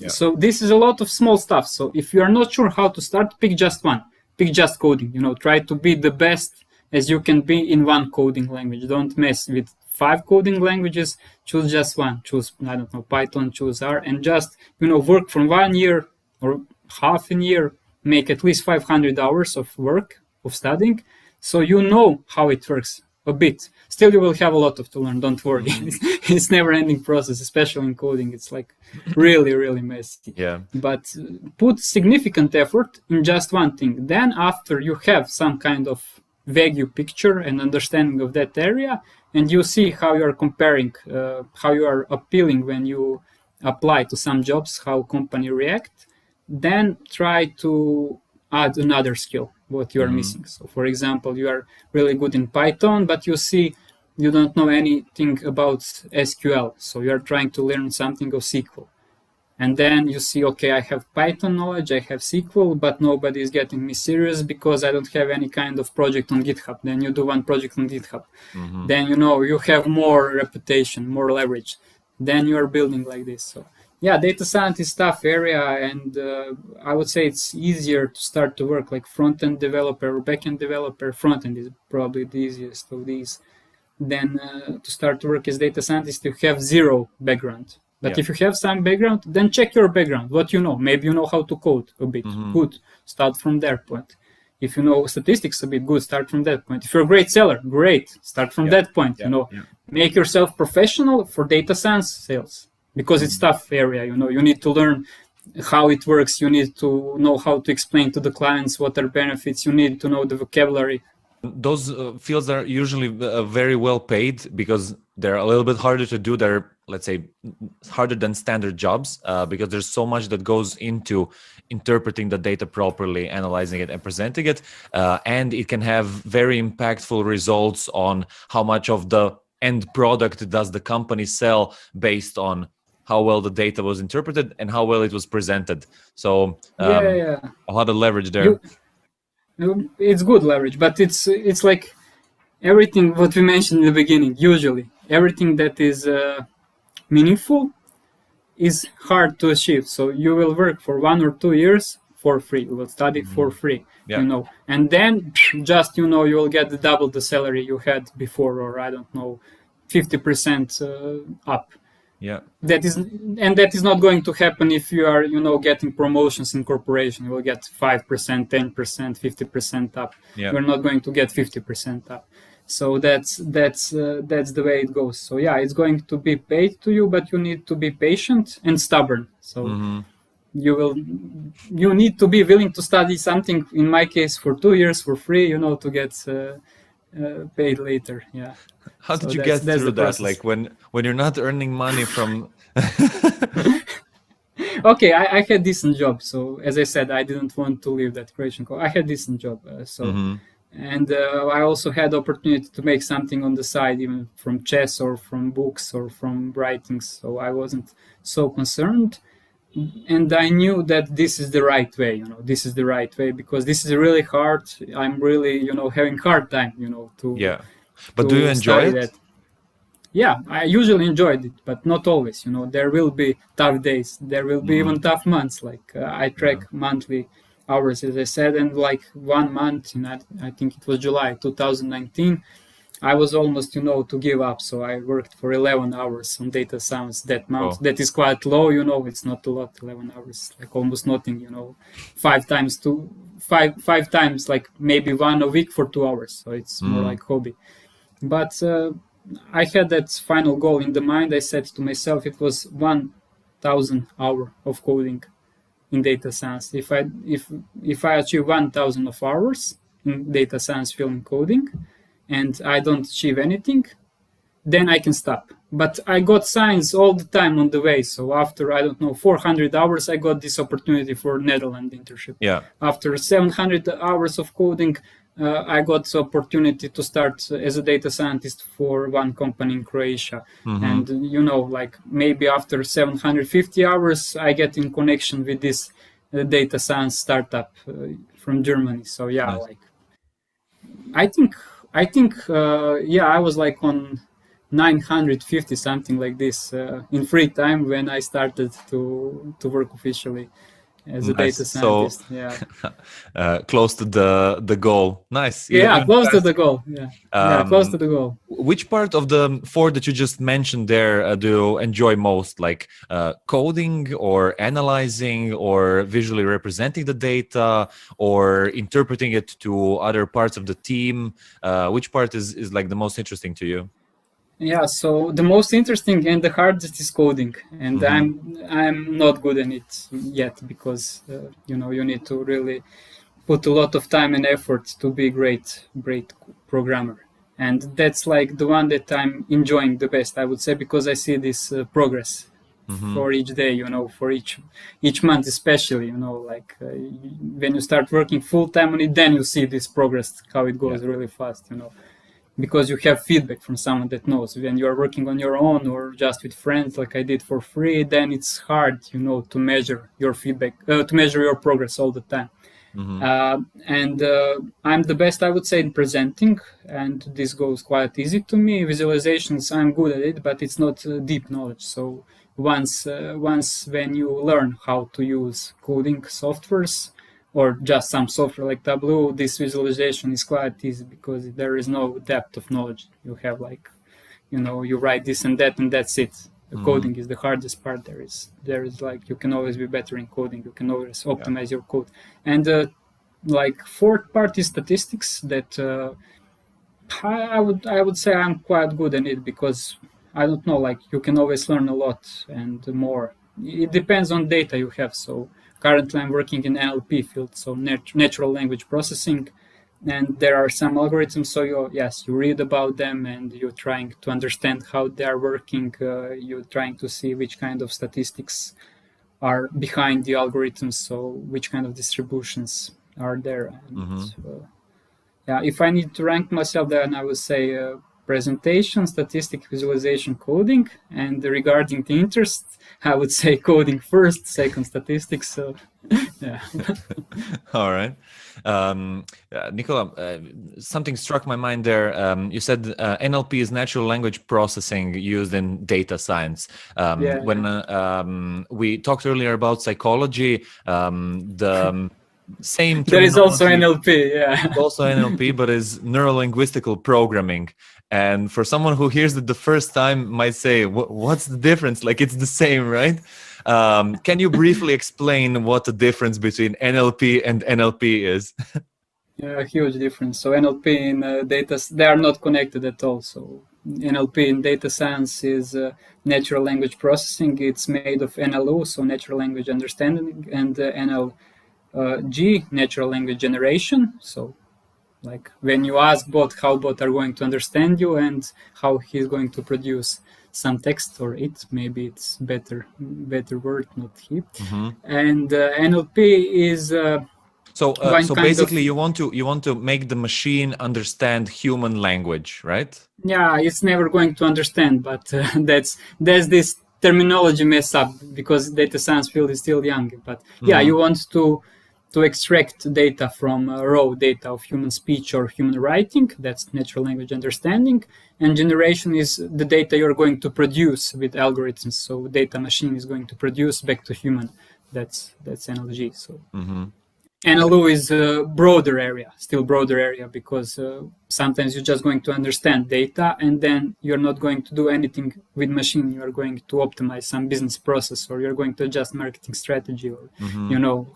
So this is a lot of small stuff. So if you are not sure how to start, pick just one. Pick just coding. Try to be the best as you can be in one coding language. Don't mess with 5 coding languages. Choose just one. Choose, I don't know, Python, choose R, and just, work from 1 year or half a year, make at least 500 hours of work, of studying, so you know how it works a bit. Still, you will have a lot to learn, don't worry. It's never-ending process, especially in coding. It's like really, really messy. But put significant effort in just one thing. Then after you have some kind of vague picture and understanding of that area, and you see how you are comparing, how you are appealing when you apply to some jobs, how company react, then try to add another skill, what you are missing. So for example, you are really good in Python, but you see you don't know anything about SQL. So you are trying to learn something of SQL. And then you see, okay, I have Python knowledge, I have SQL, but nobody is getting me serious because I don't have any kind of project on GitHub. Then you do one project on GitHub. Then, you have more reputation, more leverage. Then you are building like this. So yeah, data science is tough area, and I would say it's easier to start to work like front-end developer or back-end developer. Front-end is probably the easiest of these. Then to start to work as data scientist, you have zero background. But if you have some background, then check your background, what you know. Maybe you know how to code a bit. Good, start from that point. If you know statistics a bit, good, start from that point. If you're a great seller, great, start from that point. Make yourself professional for data science sales, because it's tough area. You need to learn how it works. You need to know how to explain to the clients what are benefits. You need to know the vocabulary. Those fields are usually very well paid because they're a little bit harder to do. They're, let's say, harder than standard jobs because there's so much that goes into interpreting the data properly, analyzing it and presenting it. And it can have very impactful results on how much of the end product does the company sell based on how well the data was interpreted and how well it was presented. So a lot of leverage there. It's good leverage, but it's like everything what we mentioned in the beginning. Usually everything that is meaningful is hard to achieve. So you will work for 1 or 2 years for free. You will study for free, and then just you will get double the salary you had before, or I don't know, 50% up. That is not going to happen if you are getting promotions in corporation. You will get 5%, 10%, 50% up. You're not going to get 50% up. So that's the way it goes. So yeah, it's going to be paid to you, but you need to be patient and stubborn. So you need to be willing to study something, in my case for 2 years for free, to get paid later. How did you get through that? Like when you're not earning money from Okay, I had decent job. So as I said, I didn't want to leave that Croatian call. I had decent job. And I also had opportunity to make something on the side, even from chess or from books or from writings. So I wasn't so concerned. And I knew that this is the right way, this is the right way, because this is really hard. I'm really, having hard time, to But do you enjoy it? That. Yeah, I usually enjoyed it, but not always. There will be tough days. There will be even tough months. Like I track monthly hours, as I said, and like 1 month, I think it was July 2019, I was almost, to give up. So I worked for 11 hours on data science that month. That is quite low, it's not a lot, 11 hours, like almost nothing, 5 times, like maybe 1 a week for 2 hours. So it's more like hobby. But I had that final goal in the mind. I said to myself, it was 1,000 hours of coding in data science. If I achieve 1,000 of hours in data science field and coding, and I don't achieve anything, then I can stop. But I got signs all the time on the way. So after, 400 hours, I got this opportunity for Netherlands internship. After 700 hours of coding, I got the opportunity to start as a data scientist for one company in Croatia. And, like maybe after 750 hours, I get in connection with this data science startup from Germany. So like, I think, I was like on 950, something like this, in free time when I started to work officially as a data scientist. So, close to the goal. Nice. Close to the goal. Close to the goal. Which part of the 4 that you just mentioned there do you enjoy most? Like coding or analyzing or visually representing the data or interpreting it to other parts of the team? Which part is like the most interesting to you? Yeah, so the most interesting and the hardest is coding, and I'm not good at it yet because you need to really put a lot of time and effort to be great programmer, and that's like the one that I'm enjoying the best, I would say, because I see this progress for each day, for each month, especially, like when you start working full time on it, then you see this progress, how it goes really fast, because you have feedback from someone that knows. When you are working on your own or just with friends, like I did for free, then it's hard, to measure your feedback, to measure your progress all the time. And I'm the best, I would say, in presenting, and this goes quite easy to me. Visualizations, I'm good at it, but it's not deep knowledge. So once when you learn how to use coding softwares or just some software like Tableau, this visualization is quite easy because there is no depth of knowledge. You have like, you write this and that's it. The coding is the hardest part. There is like, you can always be better in coding. You can always optimize your code. And like fourth part is statistics that I would say I'm quite good in it because I don't know, like you can always learn a lot and more. It depends on data you have. So currently I'm working in NLP field, so natural language processing, and there are some algorithms. So you read about them and you're trying to understand how they are working. You're trying to see which kind of statistics are behind the algorithms, so which kind of distributions are there. And, if I need to rank myself, then I would say presentation, statistic, visualization, coding. And regarding the interest, I would say coding first, second statistics. So, yeah. All right. Nikola, something struck my mind there. You said NLP is natural language processing used in data science. When we talked earlier about psychology, the same there is also NLP, yeah. Also NLP, but is neuro-linguistical programming. And for someone who hears it the first time might say, what's the difference? Like, it's the same, right? Can you briefly explain what the difference between NLP and NLP is? Yeah, a huge difference. So NLP in data, they are not connected at all. So NLP in data science is natural language processing. It's made of NLO, so natural language understanding, and NLG, natural language generation. So like when you ask bot how bot are going to understand you and how he's going to produce some text, or maybe it's better word, not he. And NLP is so basically you want to make the machine understand human language, right? Yeah, it's never going to understand, but that's this terminology mess up because data science field is still young. But you want to extract data from raw data of human speech or human writing. That's natural language understanding. And generation is the data you're going to produce with algorithms. So data machine is going to produce back to human. That's NLG. So NLO is a broader area, because sometimes you're just going to understand data and then you're not going to do anything with machine. You're going to optimize some business process, or you're going to adjust marketing strategy, or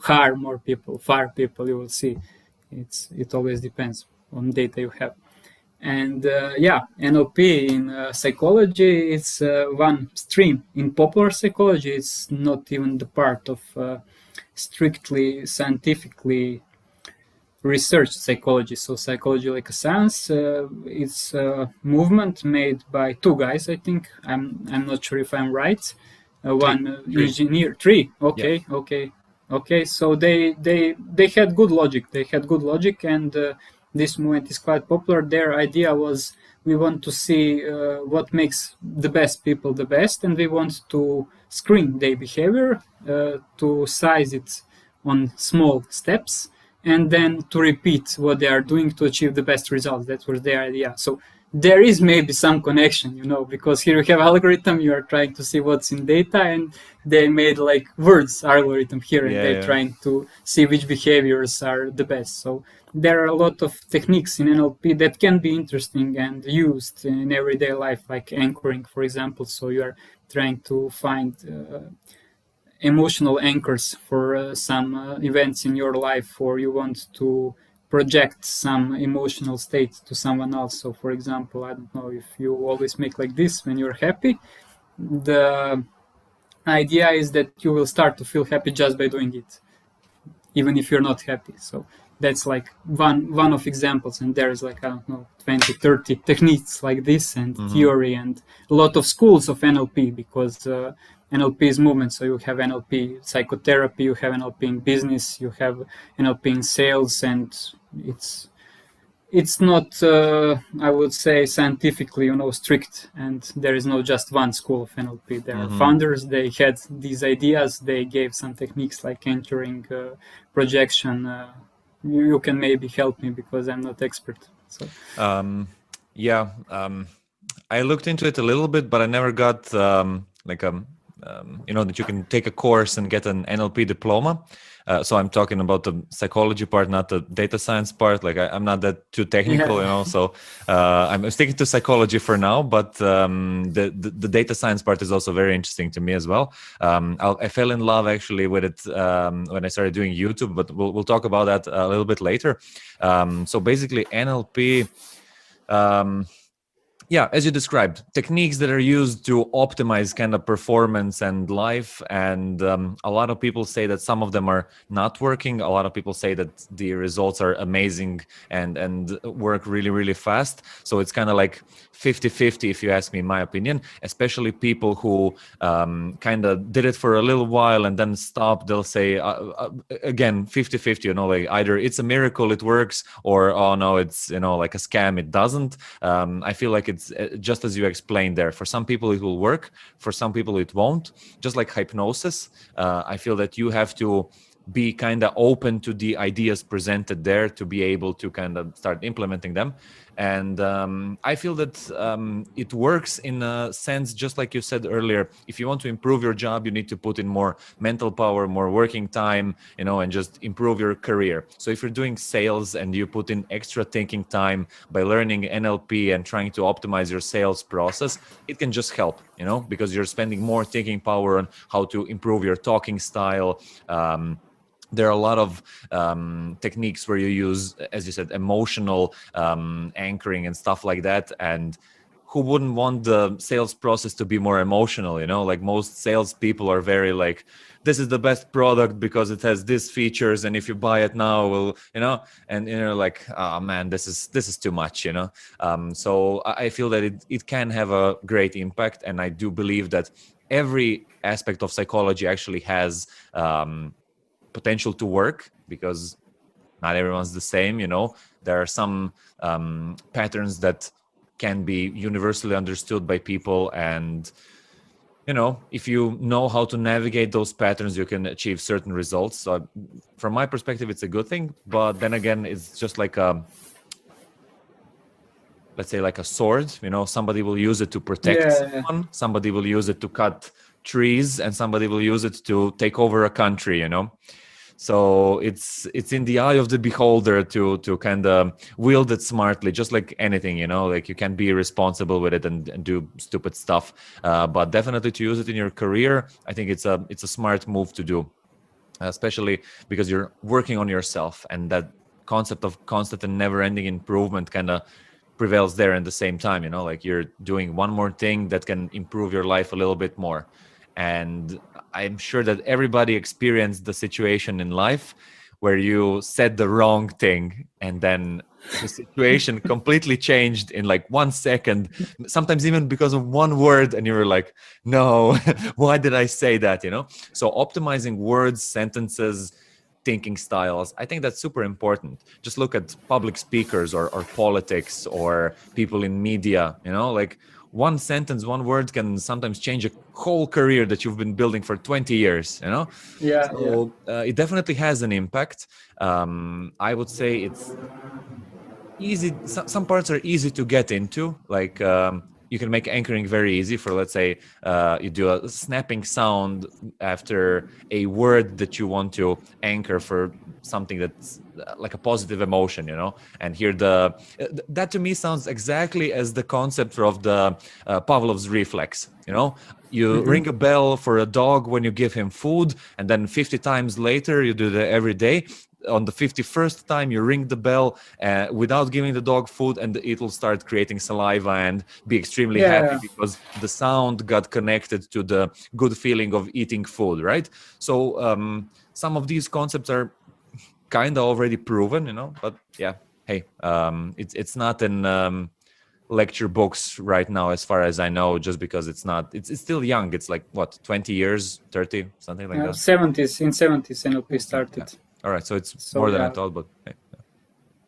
hire more people, fire people. You will see. It always depends on data you have. And NLP in psychology, it's one stream. In popular psychology, it's not even the part of strictly scientifically researched psychology. So psychology like a science, it's a movement made by two guys, I think. I'm not sure if I'm right. One engineer, three. Okay. So they had good logic. And this movement is quite popular. Their idea was, we want to see what makes the best people the best, and we want to screen their behavior, to size it on small steps, and then to repeat what they are doing to achieve the best results. That was their idea. So there is maybe some connection, because here you have algorithm, you are trying to see what's in data, and they made like words algorithm here, and they're trying to see which behaviors are the best. So there are a lot of techniques in NLP that can be interesting and used in everyday life, like anchoring, for example. So you are trying to find emotional anchors for some events in your life, or you want to project some emotional state to someone else. So for example, I don't know, if you always make like this when you're happy, the idea is that you will start to feel happy just by doing it, even if you're not happy. So that's like one of examples, and there's like, I don't know, 20, 30 techniques like this, and theory, and a lot of schools of NLP, because NLP is movement. So you have NLP psychotherapy, you have NLP in business, you have NLP in sales, and it's not, I would say, scientifically, strict, and there is no just one school of NLP. There are founders. They had these ideas. They gave some techniques like anchoring, projection. You can maybe help me because I'm not expert. So I looked into it a little bit, but I never got that you can take a course and get an NLP diploma. So I'm talking about the psychology part, not the data science part. Like I'm not that too technical, so I'm sticking to psychology for now. But the data science part is also very interesting to me as well. I fell in love actually with it when I started doing YouTube, but we'll talk about that a little bit later. So basically NLP, as you described, techniques that are used to optimize kind of performance and life. And a lot of people say that some of them are not working. A lot of people say that the results are amazing and work really, really fast. So it's kind of like 50-50, if you ask me, in my opinion, especially people who kind of did it for a little while and then stopped. They'll say, again, 50-50, like either it's a miracle, it works, or, oh no, it's, like a scam, it doesn't. I feel like it's just as you explained there. For some people it will work, for some people it won't. Just like hypnosis, I feel that you have to be kind of open to the ideas presented there to be able to kind of start implementing them. And I feel that it works in a sense, just like you said earlier. If you want to improve your job, you need to put in more mental power, more working time, and just improve your career. So if you're doing sales and you put in extra thinking time by learning NLP and trying to optimize your sales process, it can just help, because you're spending more thinking power on how to improve your talking style. There are a lot of techniques where you use, as you said, emotional anchoring and stuff like that. And who wouldn't want the sales process to be more emotional? Like most salespeople are very like, this is the best product because it has these features, and if you buy it now, and you're like, oh man, this is too much, So I feel that it can have a great impact, and I do believe that every aspect of psychology actually has potential to work, because not everyone's the same. There are some patterns that can be universally understood by people, and if you know how to navigate those patterns, you can achieve certain results. So from my perspective, it's a good thing. But then again, it's just like let's say like a sword. Somebody will use it to protect someone, somebody will use it to cut trees, and somebody will use it to take over a country. So it's in the eye of the beholder to kind of wield it smartly, just like anything, like you can be responsible with it and do stupid stuff, but definitely to use it in your career, I think it's a smart move to do, especially because you're working on yourself, and that concept of constant and never-ending improvement kind of prevails there at the same time. Like you're doing one more thing that can improve your life a little bit more. And I'm sure that everybody experienced the situation in life where you said the wrong thing, and then the situation completely changed in like 1 second, sometimes even because of one word, and you were like, no, why did I say that? So optimizing words, sentences, thinking styles, I think that's super important. Just look at public speakers or politics or people in media, like one sentence, one word can sometimes change a whole career that you've been building for 20 years, it definitely has an impact. I would say it's easy. Some parts are easy to get into, like you can make anchoring very easy. For, let's say, you do a snapping sound after a word that you want to anchor for something that's like a positive emotion, and here that to me sounds exactly as the concept of the Pavlov's reflex. You ring a bell for a dog when you give him food, and then 50 times later you do that every day. On the 51st time you ring the bell without giving the dog food, and it will start creating saliva and be extremely happy because the sound got connected to the good feeling of eating food, right? So some of these concepts are kind of already proven, but it's not in lecture books right now, as far as I know, just because it's still young. It's like what, 20 years, 30, something like that. 70s NLP started. All right, so it's more than I thought, but hey.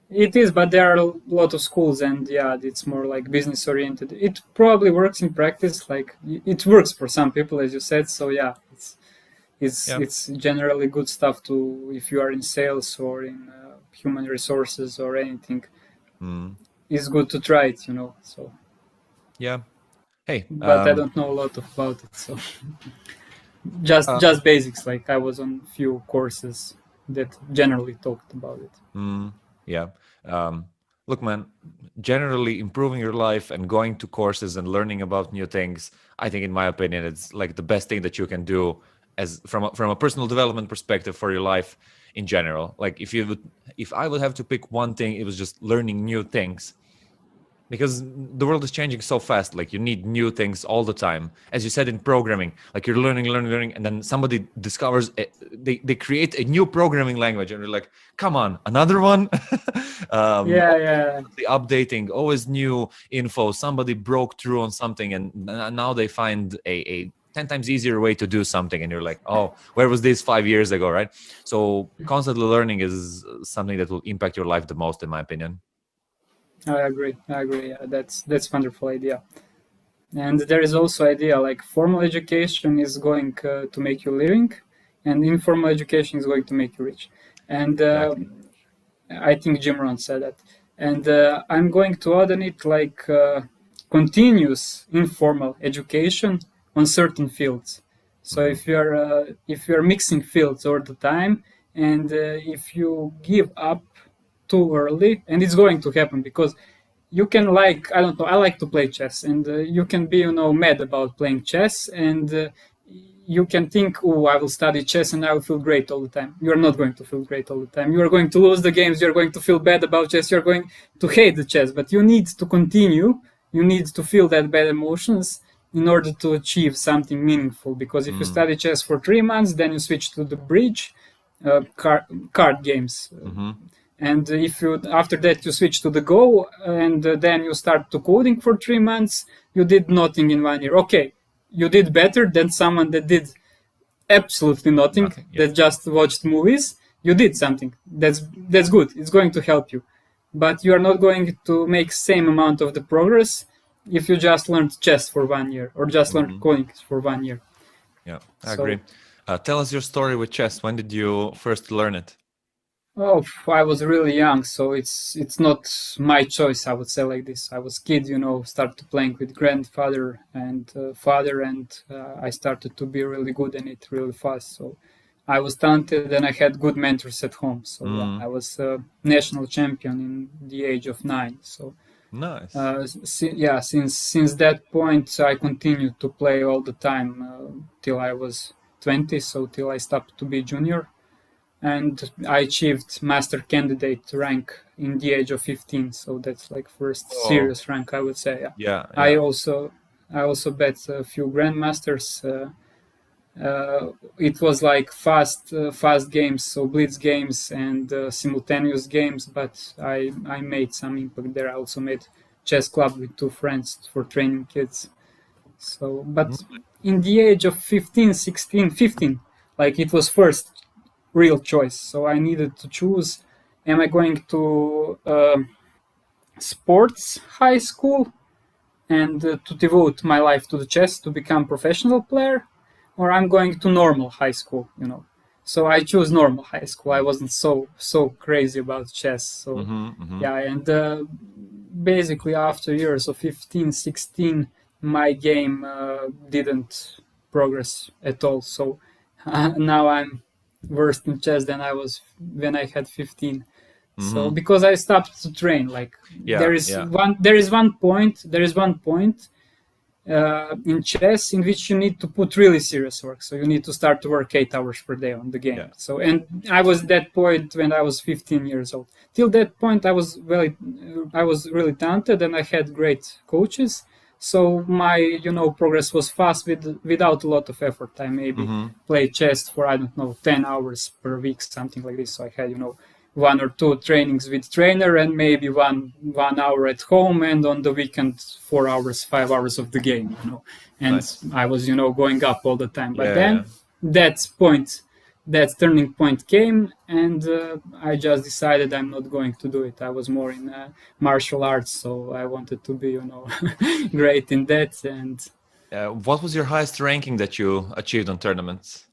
It is, but there are a lot of schools, and yeah, it's more like business oriented. It probably works in practice, like it works for some people, as you said. So yeah, it's generally good stuff to if you are in sales or in human resources or anything. It's good to try it, So Yeah. Hey, but I don't know a lot about it, so just basics. Like I was on few courses that generally talked about it. Yeah. Look, man, generally improving your life and going to courses and learning about new things, I think, in my opinion, it's like the best thing that you can do as from a personal development perspective for your life in general. Like if I would have to pick one thing, it was just learning new things. Because the world is changing so fast. Like you need new things all the time. As you said in programming, like you're learning, and then somebody discovers they create a new programming language, and you're like, come on, another one. Yeah. The updating, always new info. Somebody broke through on something, and now they find a 10 times easier way to do something, and you're like, oh, where was this 5 years ago, right? So constantly learning is something that will impact your life the most, in my opinion. I agree. Yeah, that's wonderful idea. And there is also idea like formal education is going to make you living, and informal education is going to make you rich. And Exactly. I think Jim Rohn said that. And I'm going to add on it like continuous informal education on certain fields. So if you're mixing fields all the time, and if you give up too early, and it's going to happen because you can I don't know, I like to play chess, and you can be mad about playing chess, and you can think, oh, I will study chess and I will feel great all the time. You're not going to feel great all the time. You are going to lose the games, you're going to feel bad about chess, you're going to hate the chess, but you need to continue. You need to feel that bad emotions in order to achieve something meaningful, because if you study chess for 3 months, then you switch to the bridge, card games. And if you after that you switch to the Go, and then you start to coding for 3 months, you did nothing in 1 year. Okay, you did better than someone that did absolutely nothing, that just watched movies. You did something. That's good. It's going to help you, but you are not going to make same amount of the progress if you just learned chess for 1 year or just learned coding for 1 year. Yeah, I agree. Tell us your story with chess. When did you first learn it? Oh, I was really young, so it's not my choice. I would say like this. I was kid, started playing with grandfather and father, and I started to be really good in it really fast. So I was talented, and I had good mentors at home. So yeah, I was a national champion in the age of 9. So nice. Since that point, I continued to play all the time till I was 20. So till I stopped to be junior. And I achieved master candidate rank in the age of 15. So that's like first serious rank, I would say. Yeah. I also bet a few grandmasters. It was like fast games, so blitz games and simultaneous games. But I made some impact there. I also made chess club with 2 friends for training kids. So, but in the age of 15, 16, 15, like it was first real choice. So I needed to choose, am I going to sports high school and to devote my life to the chess to become professional player, or I'm going to normal high school, So I chose normal high school. I wasn't so crazy about chess. So yeah, and basically after years of 15, 16, my game didn't progress at all. So now I'm worse in chess than I was when I had 15. So because I stopped to train, like there is one point in chess in which you need to put really serious work. So you need to start to work 8 hours per day on the game. Yeah. So, and I was at that point when I was 15 years old. Till that point, I was really talented, and I had great coaches. So my, progress was fast without a lot of effort. I maybe played chess for, 10 hours per week, something like this. So I had, 1 or 2 trainings with trainer, and maybe one hour at home, and on the weekend 4 hours, 5 hours of the game, and nice. I was going up all the time. But then that point that turning point came, and I just decided I'm not going to do it. I was more in martial arts, so I wanted to be, great in that. And what was your highest ranking that you achieved on tournaments?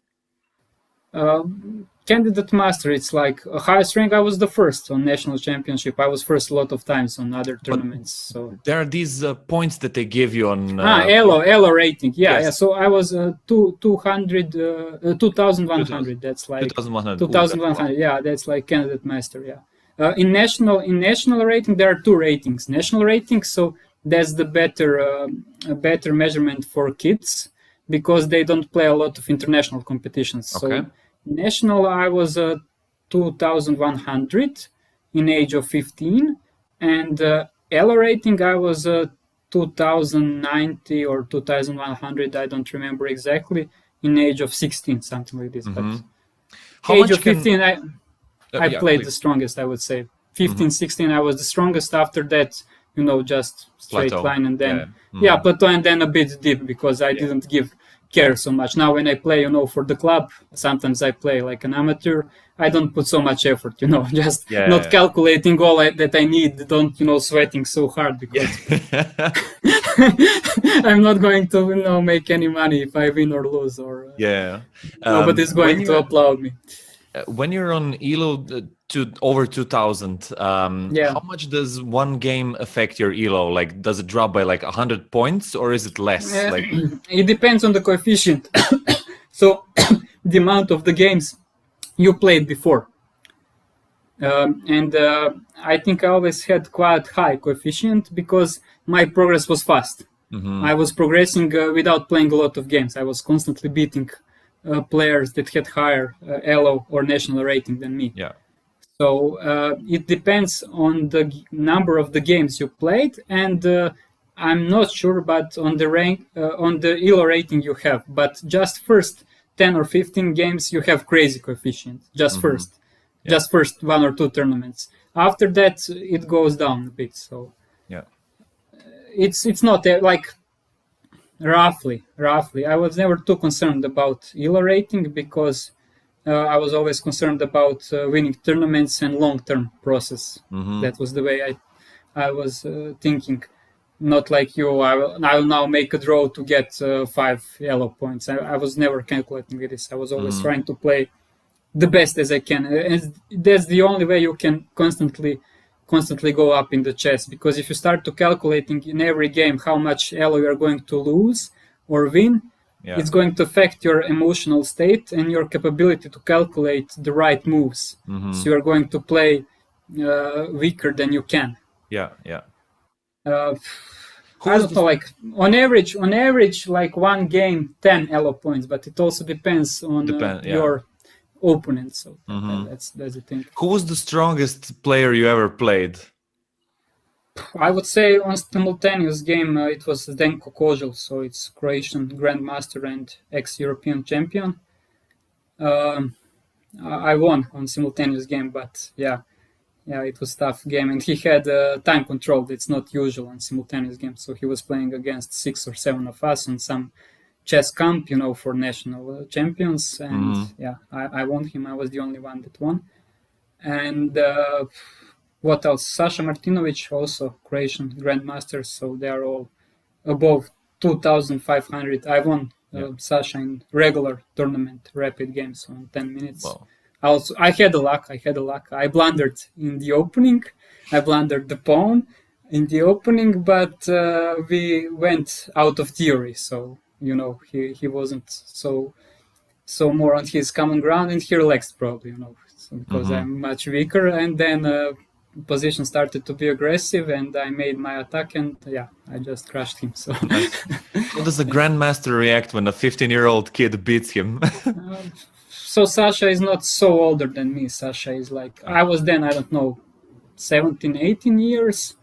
Candidate master, it's like highest rank. I was the first on national championship. I was first a lot of times on other tournaments. So there are these points that they give you on ELO rating. Yeah, yes. yeah. So I was 2100. That's like 2100. 2100. Yeah, that's like candidate master. Yeah. In national rating, there are two ratings. National rating, so that's the better measurement for kids because they don't play a lot of international competitions. Okay. So national, I was 2100 in age of 15, and ELO rating, I was 2090 or 2100. I don't remember exactly, in age of 16, something like this. But age of 15, I played the strongest, I would say. 15, 16, I was the strongest. After that, just straight plateau. Line, and then plateau, and then a bit deep because I didn't care so much. Now when I play, for the club, sometimes I play like an amateur. I don't put so much effort, just not calculating all that I need. Don't, sweating so hard because I'm not going to, make any money if I win or lose, or nobody's going to applaud me. When you're on ELO to over 2000, how much does one game affect your ELO? Like, does it drop by like 100 points or is it less? It depends on the coefficient. So the amount of the games you played before. And I think I always had quite high coefficient because my progress was fast. I was progressing without playing a lot of games. I was constantly beating players that had higher ELO or national rating than me. Yeah. So it depends on the number of the games you played, and I'm not sure, but on the rank, on the ELO rating you have. But just first 10 or 15 games you have crazy coefficient. Just first 1 or 2 tournaments. After that it goes down a bit. So it's not like. Roughly. I was never too concerned about ELO rating because I was always concerned about winning tournaments and long-term process. That was the way I was thinking. Not like you, I will now make a draw to get 5 ELO points. I was never calculating this. I was always trying to play the best as I can. And that's the only way you can constantly go up in the chess, because if you start to calculating in every game how much ELO you are going to lose or win, it's going to affect your emotional state and your capability to calculate the right moves. So you are going to play weaker than you can. I don't know, like on average, like one game 10 ELO points, but it also depends on your opponent. So that's the thing. Who was the strongest player you ever played? I would say on simultaneous game it was Zdenko Kožel, so it's Croatian grandmaster and ex-European champion. I won on simultaneous game, but it was tough game, and he had time control. It's not usual on simultaneous game, so he was playing against 6 or 7 of us on some chess camp, for national champions, and I won him. I was the only one that won. And what else? Sasha Martinovic, also Croatian grandmaster, so they are all above 2,500. I won Sasha in regular tournament rapid games on 10 minutes. Wow. Also, I had a luck. I blundered in the opening. I blundered the pawn in the opening, but we went out of theory, so he wasn't so more on his common ground, and he relaxed probably, so because I'm much weaker, and then position started to be aggressive, and I made my attack, and I just crushed him. So how does a grandmaster react when a 15-year-old kid beats him? So Sasha is not so older than me. Sasha is like, I was then, I don't know, 17, 18 years,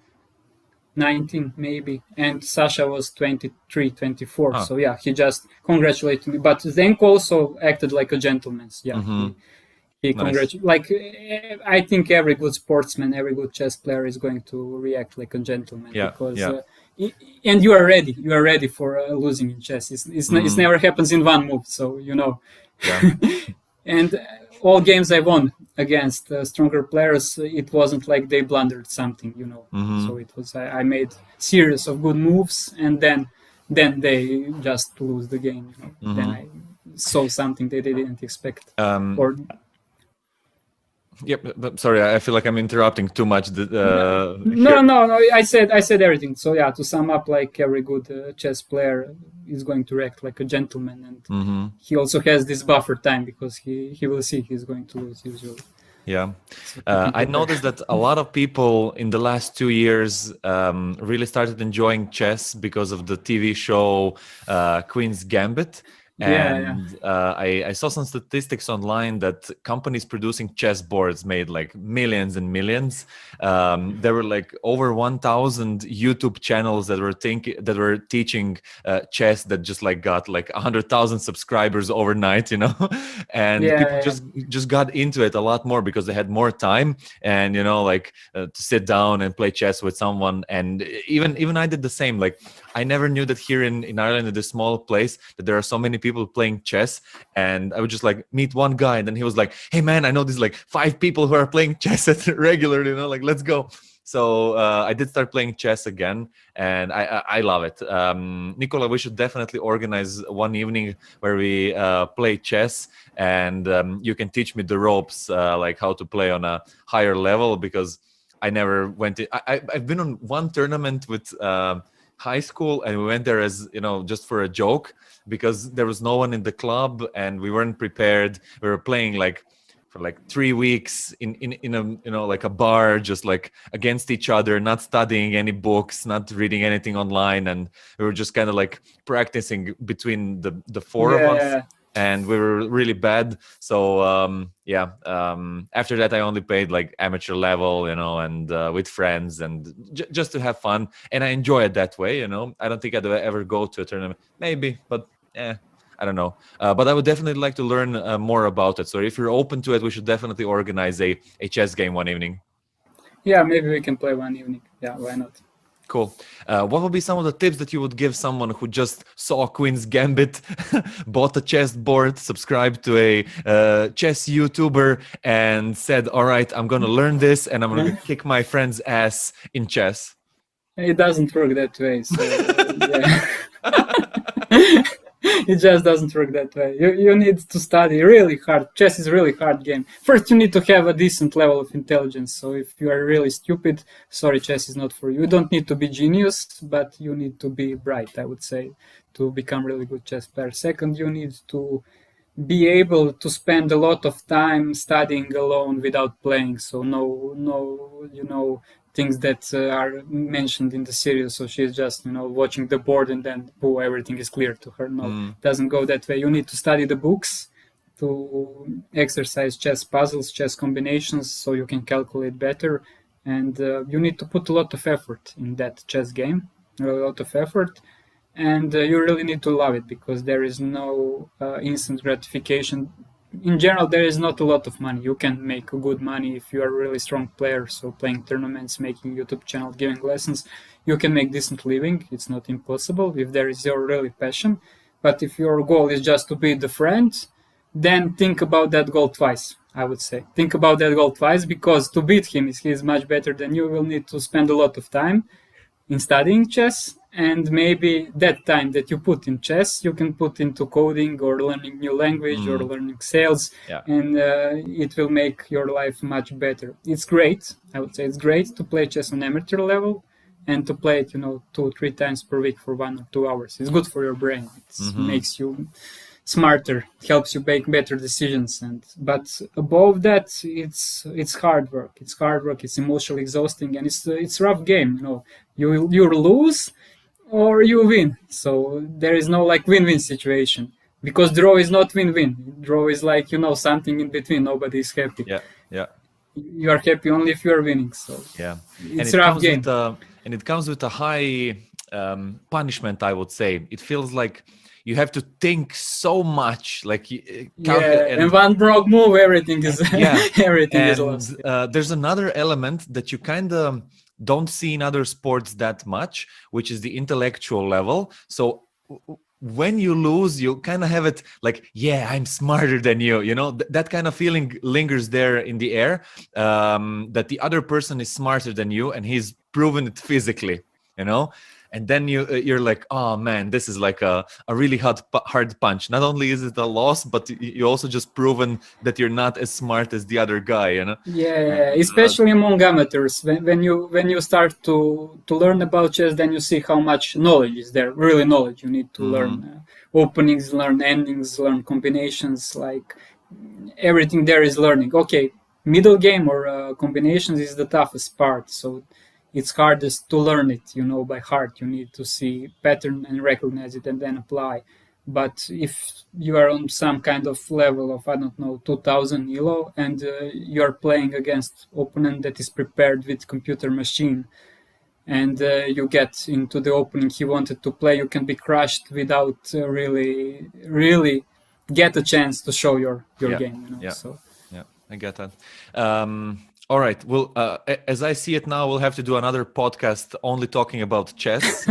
19 maybe, and Sasha was 23, 24. So he just congratulated me, but Zdenko also acted like a gentleman. He congratulated. Like, I think every good sportsman, every good chess player is going to react like a gentleman, because and you are ready for losing in chess. It never happens in one move, so And all games I won against stronger players, it wasn't like they blundered something, you know. So it was I made series of good moves, and then they just lose the game. You know? Then I saw something that they didn't expect. Or Yep. But sorry, I feel like I'm interrupting too much. no. I said everything. So yeah, to sum up, like every good chess player is going to react like a gentleman, and he also has this buffer time because he will see he's going to lose usually. Yeah, So I noticed that a lot of people in the last 2 years really started enjoying chess because of the TV show Queen's Gambit. And I saw some statistics online that companies producing chess boards made like millions and millions. There were like over 1,000 YouTube channels that were teaching chess that just like got like 100,000 subscribers overnight, you know. And people just got into it a lot more because they had more time and, you know, like to sit down and play chess with someone. And even I did the same. Like I never knew that here in Ireland, in this small place, that there are so many people playing chess. And I would just like meet one guy, and then he was like, "Hey man, I know these like 5 people who are playing chess regularly, you know, like let's go." So I did start playing chess again, and I love it. Nikola, we should definitely organize one evening where we play chess, and you can teach me the ropes, like how to play on a higher level, because I never went. I've been on one tournament with high school, and we went there as, you know, just for a joke, because there was no one in the club and we weren't prepared. We were playing like for like 3 weeks in a, you know, like a bar, just like against each other, not studying any books, not reading anything online, and we were just kind of like practicing between the four of us. And we were really bad. So after that I only played like amateur level, you know, and with friends, and just to have fun. And I enjoy it that way, you know. I don't think I'd ever go to a tournament, maybe, but I don't know. But I would definitely like to learn more about it. So if you're open to it, we should definitely organize a chess game one evening. Yeah, maybe we can play one evening. Yeah, why not? Cool. What would be some of the tips that you would give someone who just saw Queen's Gambit, bought a chess board, subscribed to a chess YouTuber, and said, "All right, I'm going to learn this, and I'm going to kick my friend's ass in chess"? It doesn't work that way. So it just doesn't work that way. You need to study really hard. Chess is a really hard game. First, you need to have a decent level of intelligence. So if you are really stupid, sorry, chess is not for you. You don't need to be genius, but you need to be bright, I would say, to become really good chess player. Second, you need to be able to spend a lot of time studying alone without playing. So no, you know, things that are mentioned in the series. So she's just, you know, watching the board and then everything is clear to her. No, it doesn't go that way. You need to study the books, to exercise chess puzzles, chess combinations, so you can calculate better. And you need to put a lot of effort in that chess game, a lot of effort. And you really need to love it, because there is no instant gratification. In general, there is not a lot of money. You can make good money if you are a really strong player. So playing tournaments, making YouTube channel, giving lessons, you can make decent living. It's not impossible if there is your really passion. But if your goal is just to beat the friend, then think about that goal twice, I would say. Think about that goal twice, because to beat him, he is much better than you. Will need to spend a lot of time in studying chess, and maybe that time that you put in chess, you can put into coding or learning new language or learning sales, and it will make your life much better. It's great, I would say, it's great to play chess on amateur level and to play it, 2-3 times per week for 1 or 2 hours. It's good for your brain. It makes you smarter, helps you make better decisions. But above that, it's hard work. It's hard work. It's emotionally exhausting, and it's a rough game. You lose or you win. So there is no like win-win situation, because draw is not win-win. Draw is like something in between. Nobody is happy. Yeah. You are happy only if you are winning. So it's a rough game. And it comes with a high punishment, I would say. It feels like you have to think so much, like and one broke move, everything is everything is lost. There's another element that you kind of don't see in other sports that much, which is the intellectual level. So when you lose, you kind of have it like, yeah, I'm smarter than you. You know, that kind of feeling lingers there in the air, that the other person is smarter than you, and he's proven it physically. You know, and then you're like, oh man, this is like a really hard punch. Not only is it a loss, but you also just proven that you're not as smart as the other guy. You know. Yeah, especially among amateurs. When you start to learn about chess, then you see how much knowledge is there. Really, knowledge. You need to learn openings, learn endings, learn combinations. Like everything there is learning. Okay, middle game or combinations is the toughest part. So it's hardest to learn it, by heart. You need to see pattern and recognize it and then apply. But if you are on some kind of level of, I don't know, 2000 ELO, and you're playing against opponent that is prepared with computer machine, and you get into the opening he wanted to play, you can be crushed without really get a chance to show your game. So. Yeah, I get that. All right. Well, as I see it now, we'll have to do another podcast only talking about chess,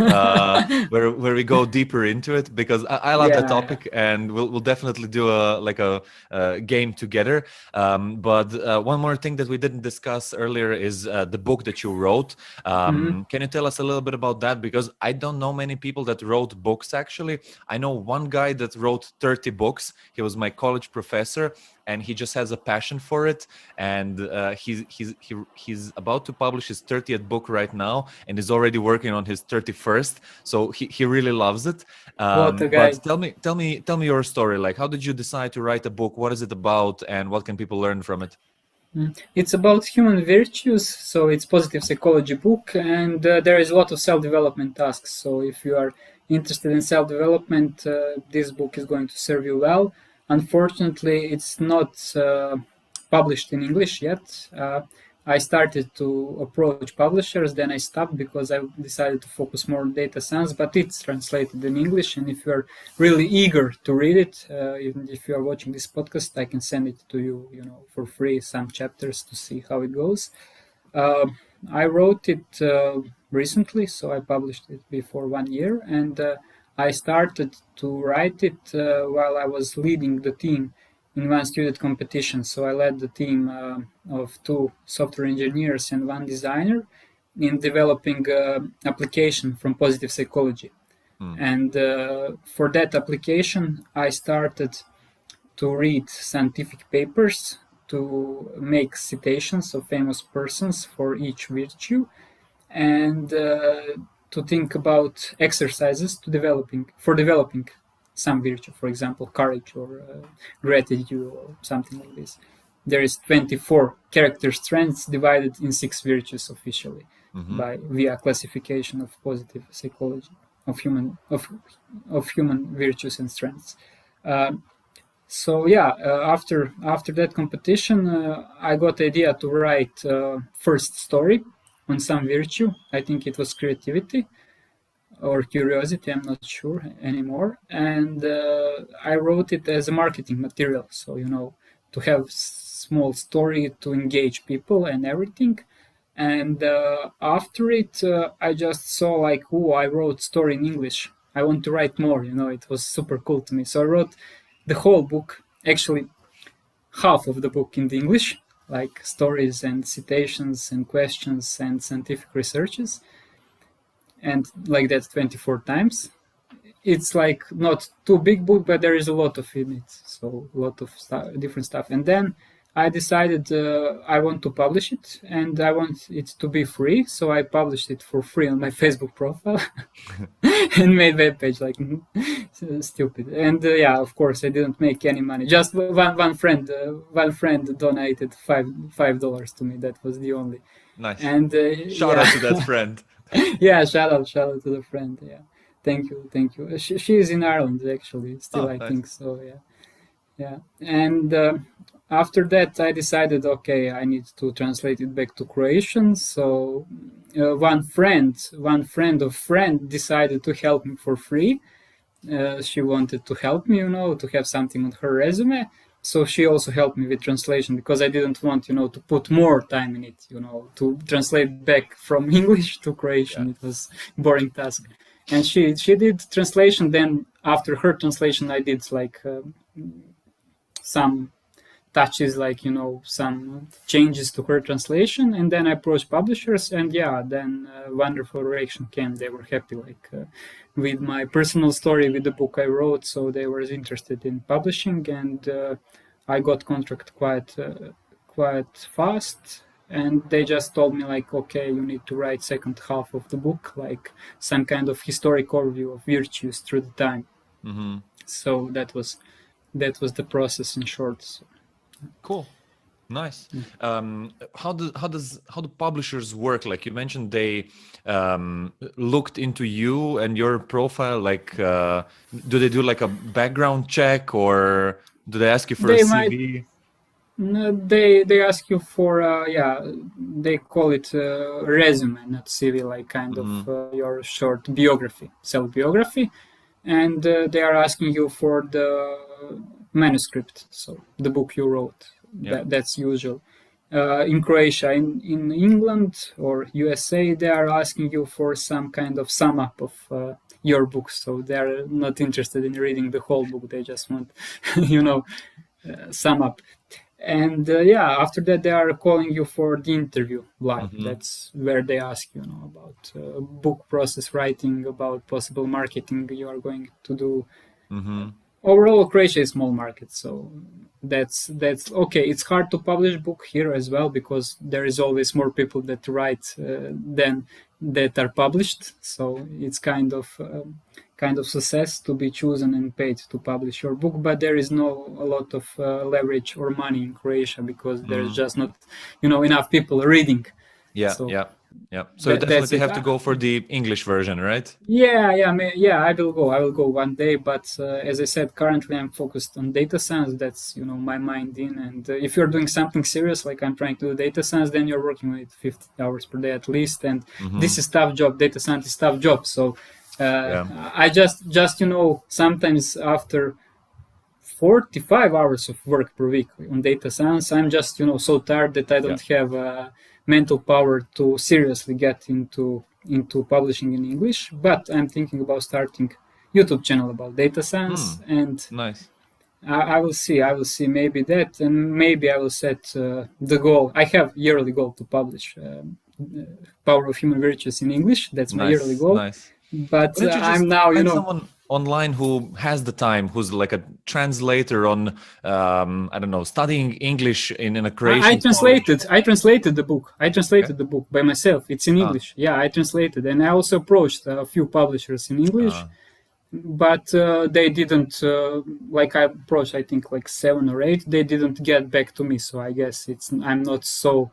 where we go deeper into it, because I love the topic, and we'll definitely do a game together. But one more thing that we didn't discuss earlier is the book that you wrote. Can you tell us a little bit about that? Because I don't know many people that wrote books. Actually, I know one guy that wrote 30 books. He was my college professor, and he just has a passion for it, and he's about to publish his 30th book right now, and is already working on his 31st. So he really loves it. What a guy. But tell me your story. Like, how did you decide to write a book? What is it about, and what can people learn from it? It's about human virtues, so it's positive psychology book, and there is a lot of self-development tasks. So if you are interested in self-development, this book is going to serve you well. Unfortunately, it's not published in English yet. I started to approach publishers, then I stopped because I decided to focus more on data science, but it's translated in English. And if you're really eager to read it, even if you are watching this podcast, I can send it to you, for free, some chapters to see how it goes. I wrote it recently, so I published it before 1 year, and I started to write it while I was leading the team in one student competition. So I led the team of 2 software engineers and 1 designer in developing application from positive psychology. And for that application, I started to read scientific papers, to make citations of famous persons for each virtue, and to think about exercises for developing some virtue, for example, courage or gratitude or something like this. There is 24 character strengths divided in 6 virtues officially via classification of positive psychology of human virtues and strengths. After that competition, I got the idea to write first story on some virtue. I think it was creativity or curiosity, I'm not sure anymore. And I wrote it as a marketing material. So, to have small story to engage people and everything. And after it, I just saw I wrote story in English. I want to write more, it was super cool to me. So I wrote the whole book, actually half of the book in the English, like stories and citations and questions and scientific researches, and like that 24 times. It's not too big book, but there is a lot of in it, so a lot of different stuff. And then I decided I want to publish it, and I want it to be free, so I published it for free on my Facebook profile and made web page stupid. And of course I didn't make any money. Just one friend donated $5 to me. That was the only. Nice. And shout out to that friend. Yeah, shout out to the friend. Yeah, thank you. She is in Ireland actually. Still, I think so. Yeah. And after that, I decided, okay, I need to translate it back to Croatian. So one friend decided to help me for free. She wanted to help me, to have something on her resume. So she also helped me with translation, because I didn't want, to put more time in it, to translate back from English to Croatian. It was a boring task. And she did translation. Then after her translation, I did like some touches, like some changes to her translation, and then I approached publishers, and then wonderful reaction came. They were happy, like with my personal story, with the book I wrote, so they were interested in publishing, and I got contract quite fast. And they just told me, like, okay, you need to write second half of the book, like some kind of historic overview of virtues through the time. Mm-hmm. So that was the process in short. So. Cool, nice. How do publishers work? Like you mentioned, they looked into you and your profile. Like, do they do like a background check, or do they ask you for a CV? No, they ask you for they call it resume, not CV, like kind of your short biography, self-biography, and they are asking you for the manuscript, so the book you wrote. That's usual. In Croatia, in England or USA, they are asking you for some kind of sum up of your book, so they are not interested in reading the whole book. They just want sum up. And after that, they are calling you for the interview live. That's where they ask you, about book process, writing, about possible marketing you are going to do. Overall, Croatia is a small market, so that's okay. It's hard to publish book here as well, because there is always more people that write than that are published. So it's kind of success to be chosen and paid to publish your book. But there is no a lot of leverage or money in Croatia, because there's just not enough people reading. So you definitely have to go for the English version, right? I will go one day, but as I said, currently I'm focused on data science. That's my mind in. And if you're doing something serious, like I'm trying to do data science, then you're working with 50 hours per day at least, and this is tough job. Data science is tough job. So I just sometimes after 45 hours of work per week on data science, I'm just so tired that I don't have mental power to seriously get into publishing in English. But I'm thinking about starting YouTube channel about data science, and nice. I will see maybe that, and maybe I will set the goal. I have yearly goal to publish Power of Human Virtues in English. That's my yearly goal. Nice. But I'm now someone online who has the time, who's like a translator on I don't know, studying English in a Croatian I translated the book. The book by myself. It's in English. I translated, and I also approached a few publishers in English, but they didn't like I approached, I think, like 7 or 8. They didn't get back to me, so I guess I'm not so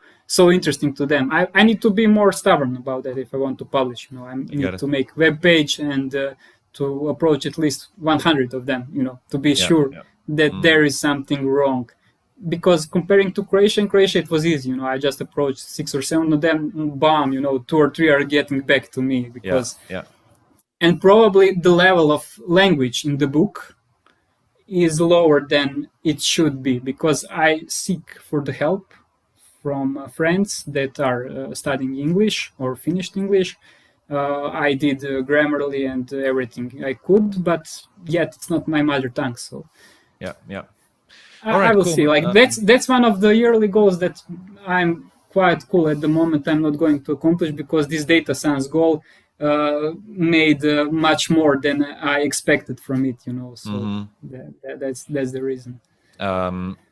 interesting to them. I need to be more stubborn about that if I want to publish. I need to make web page and to approach at least 100 of them, to be sure that there is something wrong. Because comparing to Croatia, it was easy. I just approached 6 or 7 of them, bam, 2 or 3 are getting back to me. Because and probably the level of language in the book is lower than it should be, because I seek for the help from friends that are studying English or finished English. I did Grammarly and everything I could, but yet it's not my mother tongue. So I will see. Like that's one of the yearly goals that I'm quite cool at the moment. I'm not going to accomplish, because this data science goal made much more than I expected from it. So that's the reason.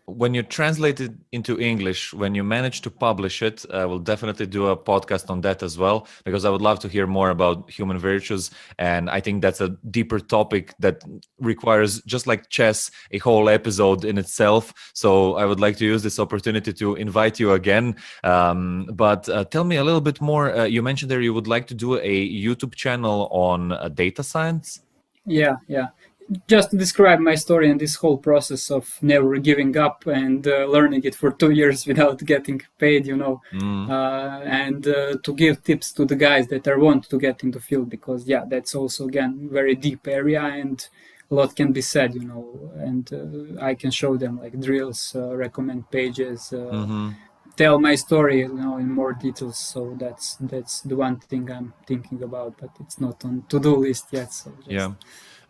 When you translate it into English, when you manage to publish it, we'll definitely do a podcast on that as well, because I would love to hear more about human virtues. And I think that's a deeper topic that requires, just like chess, a whole episode in itself. So I would like to use this opportunity to invite you again. But tell me a little bit more. You mentioned there you would like to do a YouTube channel on data science. Yeah. Just to describe my story and this whole process of never giving up and learning it for 2 years without getting paid, and to give tips to the guys that want to get into field, because that's also, again, very deep area, and a lot can be said, and I can show them like drills, recommend pages, tell my story, in more details. So that's the one thing I'm thinking about, but it's not on to-do list yet. So Yeah.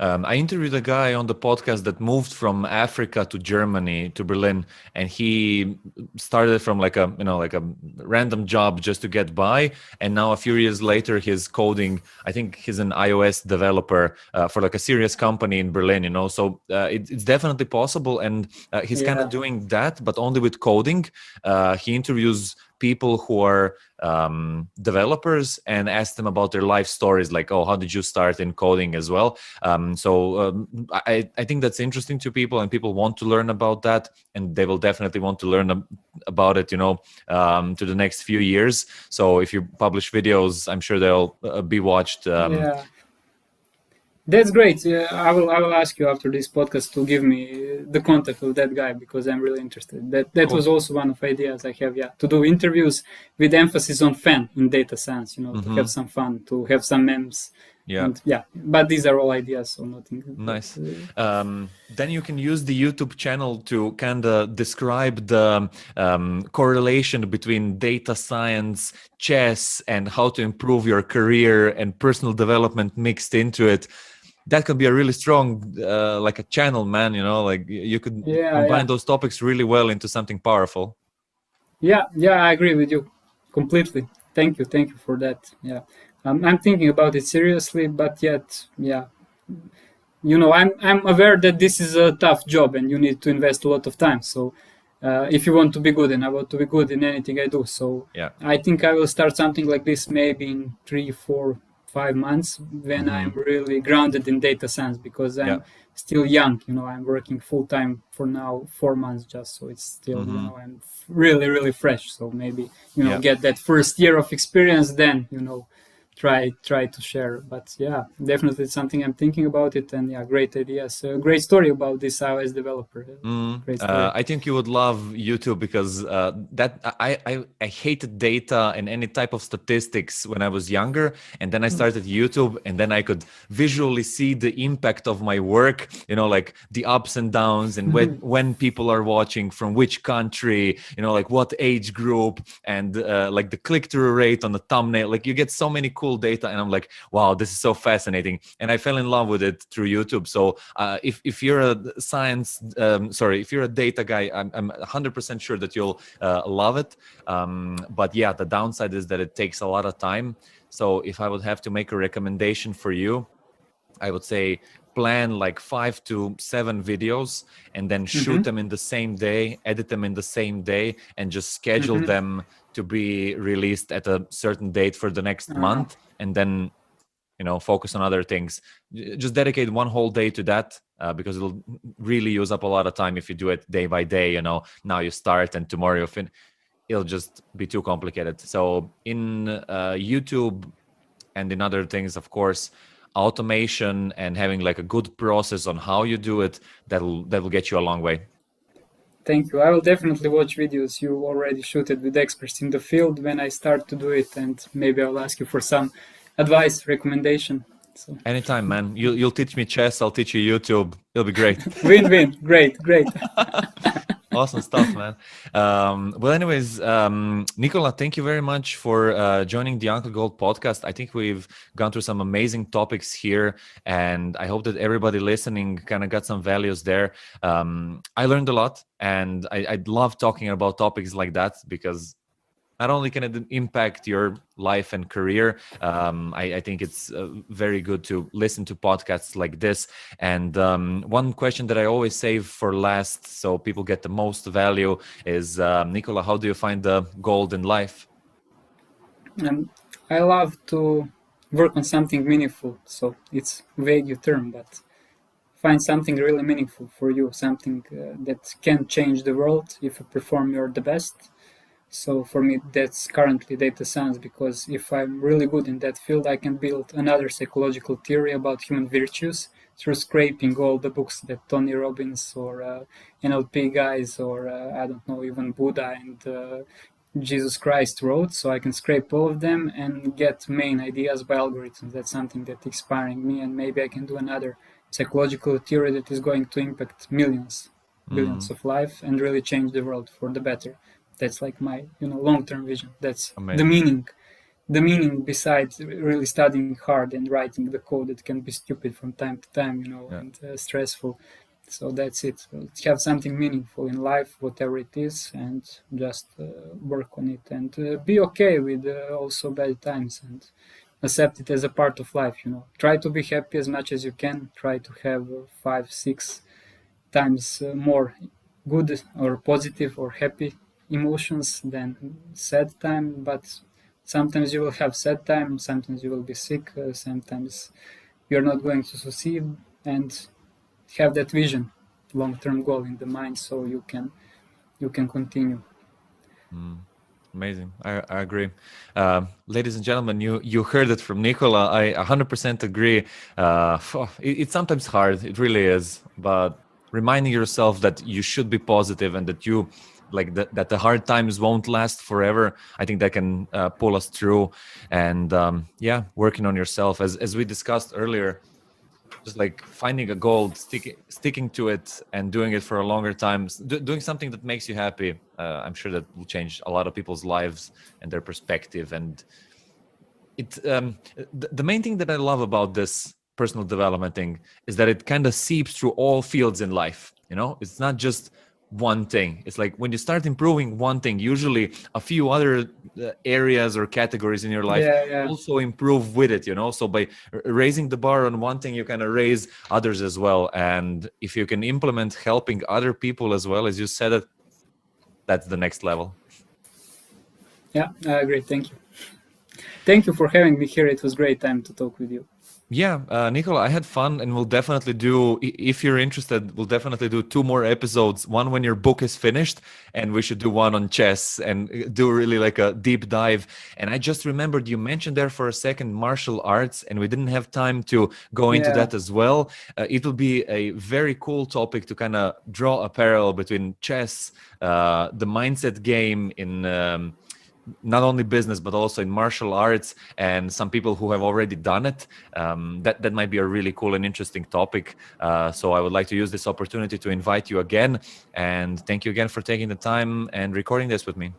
I interviewed a guy on the podcast that moved from Africa to Germany to Berlin, and he started from like a random job just to get by, and now a few years later he's coding. I think he's an iOS developer for like a serious company in Berlin. So it's definitely possible, and he's kind of doing that, but only with coding. He interviews people who are developers and ask them about their life stories, like, oh, how did you start in coding as well? I think that's interesting to people, and people want to learn about that, and they will definitely want to learn about it, to the next few years. So if you publish videos, I'm sure they'll be watched. That's great. I will ask you after this podcast to give me the contact of that guy, because I'm really interested. That Cool. was also one of the ideas I have. To do interviews with emphasis on fun in data science. To have some fun, to have some memes. Yeah. And but these are all ideas, so nothing. Nice. Then you can use the YouTube channel to kind of describe the correlation between data science, chess, and how to improve your career and personal development mixed into it. That could be a really strong, like a channel, man. Like you could combine those topics really well into something powerful. Yeah, I agree with you completely. Thank you for that. Yeah. I'm thinking about it seriously, but yet, I'm aware that this is a tough job and you need to invest a lot of time. So if you want to be good, and I want to be good in anything I do. So I think I will start something like this maybe in 3, 4, 5 months when I'm really grounded in data science, because I'm still young. I'm working full time for now, 4 months just. So it's still, I'm really, really fresh. So maybe, get that first year of experience, then, try to share. But definitely it's something I'm thinking about it, and great ideas. Great story about this iOS developer. Great story. I think you would love YouTube, because that I hated data and any type of statistics when I was younger, and then I started YouTube, and then I could visually see the impact of my work, like the ups and downs, and when people are watching, from which country, like what age group, and like the click-through rate on the thumbnail. Like you get so many cool data, and I'm like, wow, this is so fascinating, and I fell in love with it through YouTube. So if you're a if you're a data guy, I'm 100% sure that you'll love it. But the downside is that it takes a lot of time. So if I would have to make a recommendation for you, I would say plan like 5 to 7 videos, and then shoot them in the same day, edit them in the same day, and just schedule them to be released at a certain date for the next month, and then focus on other things. Just dedicate one whole day to that, because it'll really use up a lot of time if you do it day by day. Now you start and tomorrow you finish. It'll just be too complicated. So in YouTube and in other things, of course, automation and having like a good process on how you do it, that will get you a long way. Thank you. I will definitely watch videos you already shooted with experts in the field when I start to do it, and maybe I'll ask you for some advice, recommendation. So anytime, man. You'll teach me chess, I'll teach you YouTube. It'll be great. Win-win. Great. Awesome stuff, man. Well, anyways, Nikola, thank you very much for joining the Uncle Gold podcast. I think we've gone through some amazing topics here, and I hope that everybody listening kind of got some values there. I learned a lot, and I love talking about topics like that, because not only can it impact your life and career, I think it's very good to listen to podcasts like this. And one question that I always save for last, so people get the most value, is Nikola, how do you find the gold in life? I love to work on something meaningful. So it's a vague term, but find something really meaningful for you, something that can change the world if you perform the best. So for me, that's currently data science, because if I'm really good in that field, I can build another psychological theory about human virtues through scraping all the books that Tony Robbins or NLP guys or I don't know, even Buddha and Jesus Christ wrote. So I can scrape all of them and get main ideas by algorithms. That's something that's inspiring me, and maybe I can do another psychological theory that is going to impact billions of life and really change the world for the better. That's like my long-term vision. That's Amazing. the meaning besides really studying hard and writing the code that can be stupid from time to time, Yeah. and stressful. So that's it. Have something meaningful in life, whatever it is, and just work on it, and be okay with also bad times, and accept it as a part of life. Try to be happy as much as you can. Try to have 5, 6 times more good or positive or happy emotions than sad time. But sometimes you will have sad time, sometimes you will be sick, sometimes you're not going to succeed, and have that vision, long-term goal in the mind, so you can continue. Amazing. I agree. Ladies and gentlemen, you heard it from Nikola. I 100% agree. It's sometimes hard. It really is. But reminding yourself that you should be positive and that you that the hard times won't last forever. I think that can pull us through. And working on yourself, as we discussed earlier, just like finding a goal, sticking to it, and doing it for a longer time, doing something that makes you happy. I'm sure that will change a lot of people's lives and their perspective. And the main thing that I love about this personal development thing is that it kind of seeps through all fields in life. It's not just one thing. It's like when you start improving one thing, usually a few other areas or categories in your life Yeah. also improve with it. So by raising the bar on one thing, you kind of raise others as well. And if you can implement helping other people as well, as you said it, that's the next level. Yeah, I agree. Thank you for having me here. It was a great time to talk with you. Yeah, Nikola, I had fun, and we'll definitely do, if you're interested, we'll definitely do 2 more episodes. One when your book is finished, and we should do one on chess and do really like a deep dive. And I just remembered you mentioned there for a second martial arts, and we didn't have time to go into that as well. It will be a very cool topic to kind of draw a parallel between chess, the mindset game in not only business but also in martial arts, and some people who have already done it. That might be a really cool and interesting topic. So I would like to use this opportunity to invite you again, and thank you again for taking the time and recording this with me.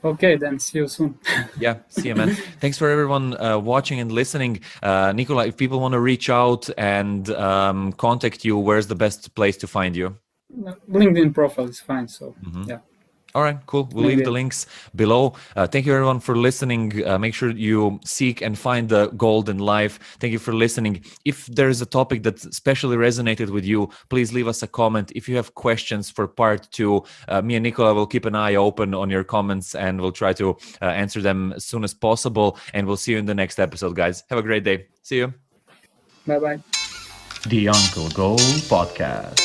Okay, then see you soon. Yeah, see you, man. Thanks for everyone watching and listening. Nikola, if people want to reach out and contact you, where's the best place to find you? LinkedIn profile is fine, so yeah. All right, cool. We'll leave the links below. Thank you, everyone, for listening. Make sure you seek and find the gold in life. Thank you for listening. If there is a topic that especially resonated with you, please leave us a comment. If you have questions for part 2, me and Nikola will keep an eye open on your comments, and we'll try to answer them as soon as possible. And we'll see you in the next episode, guys. Have a great day. See you. Bye-bye. The Uncle Gold Podcast.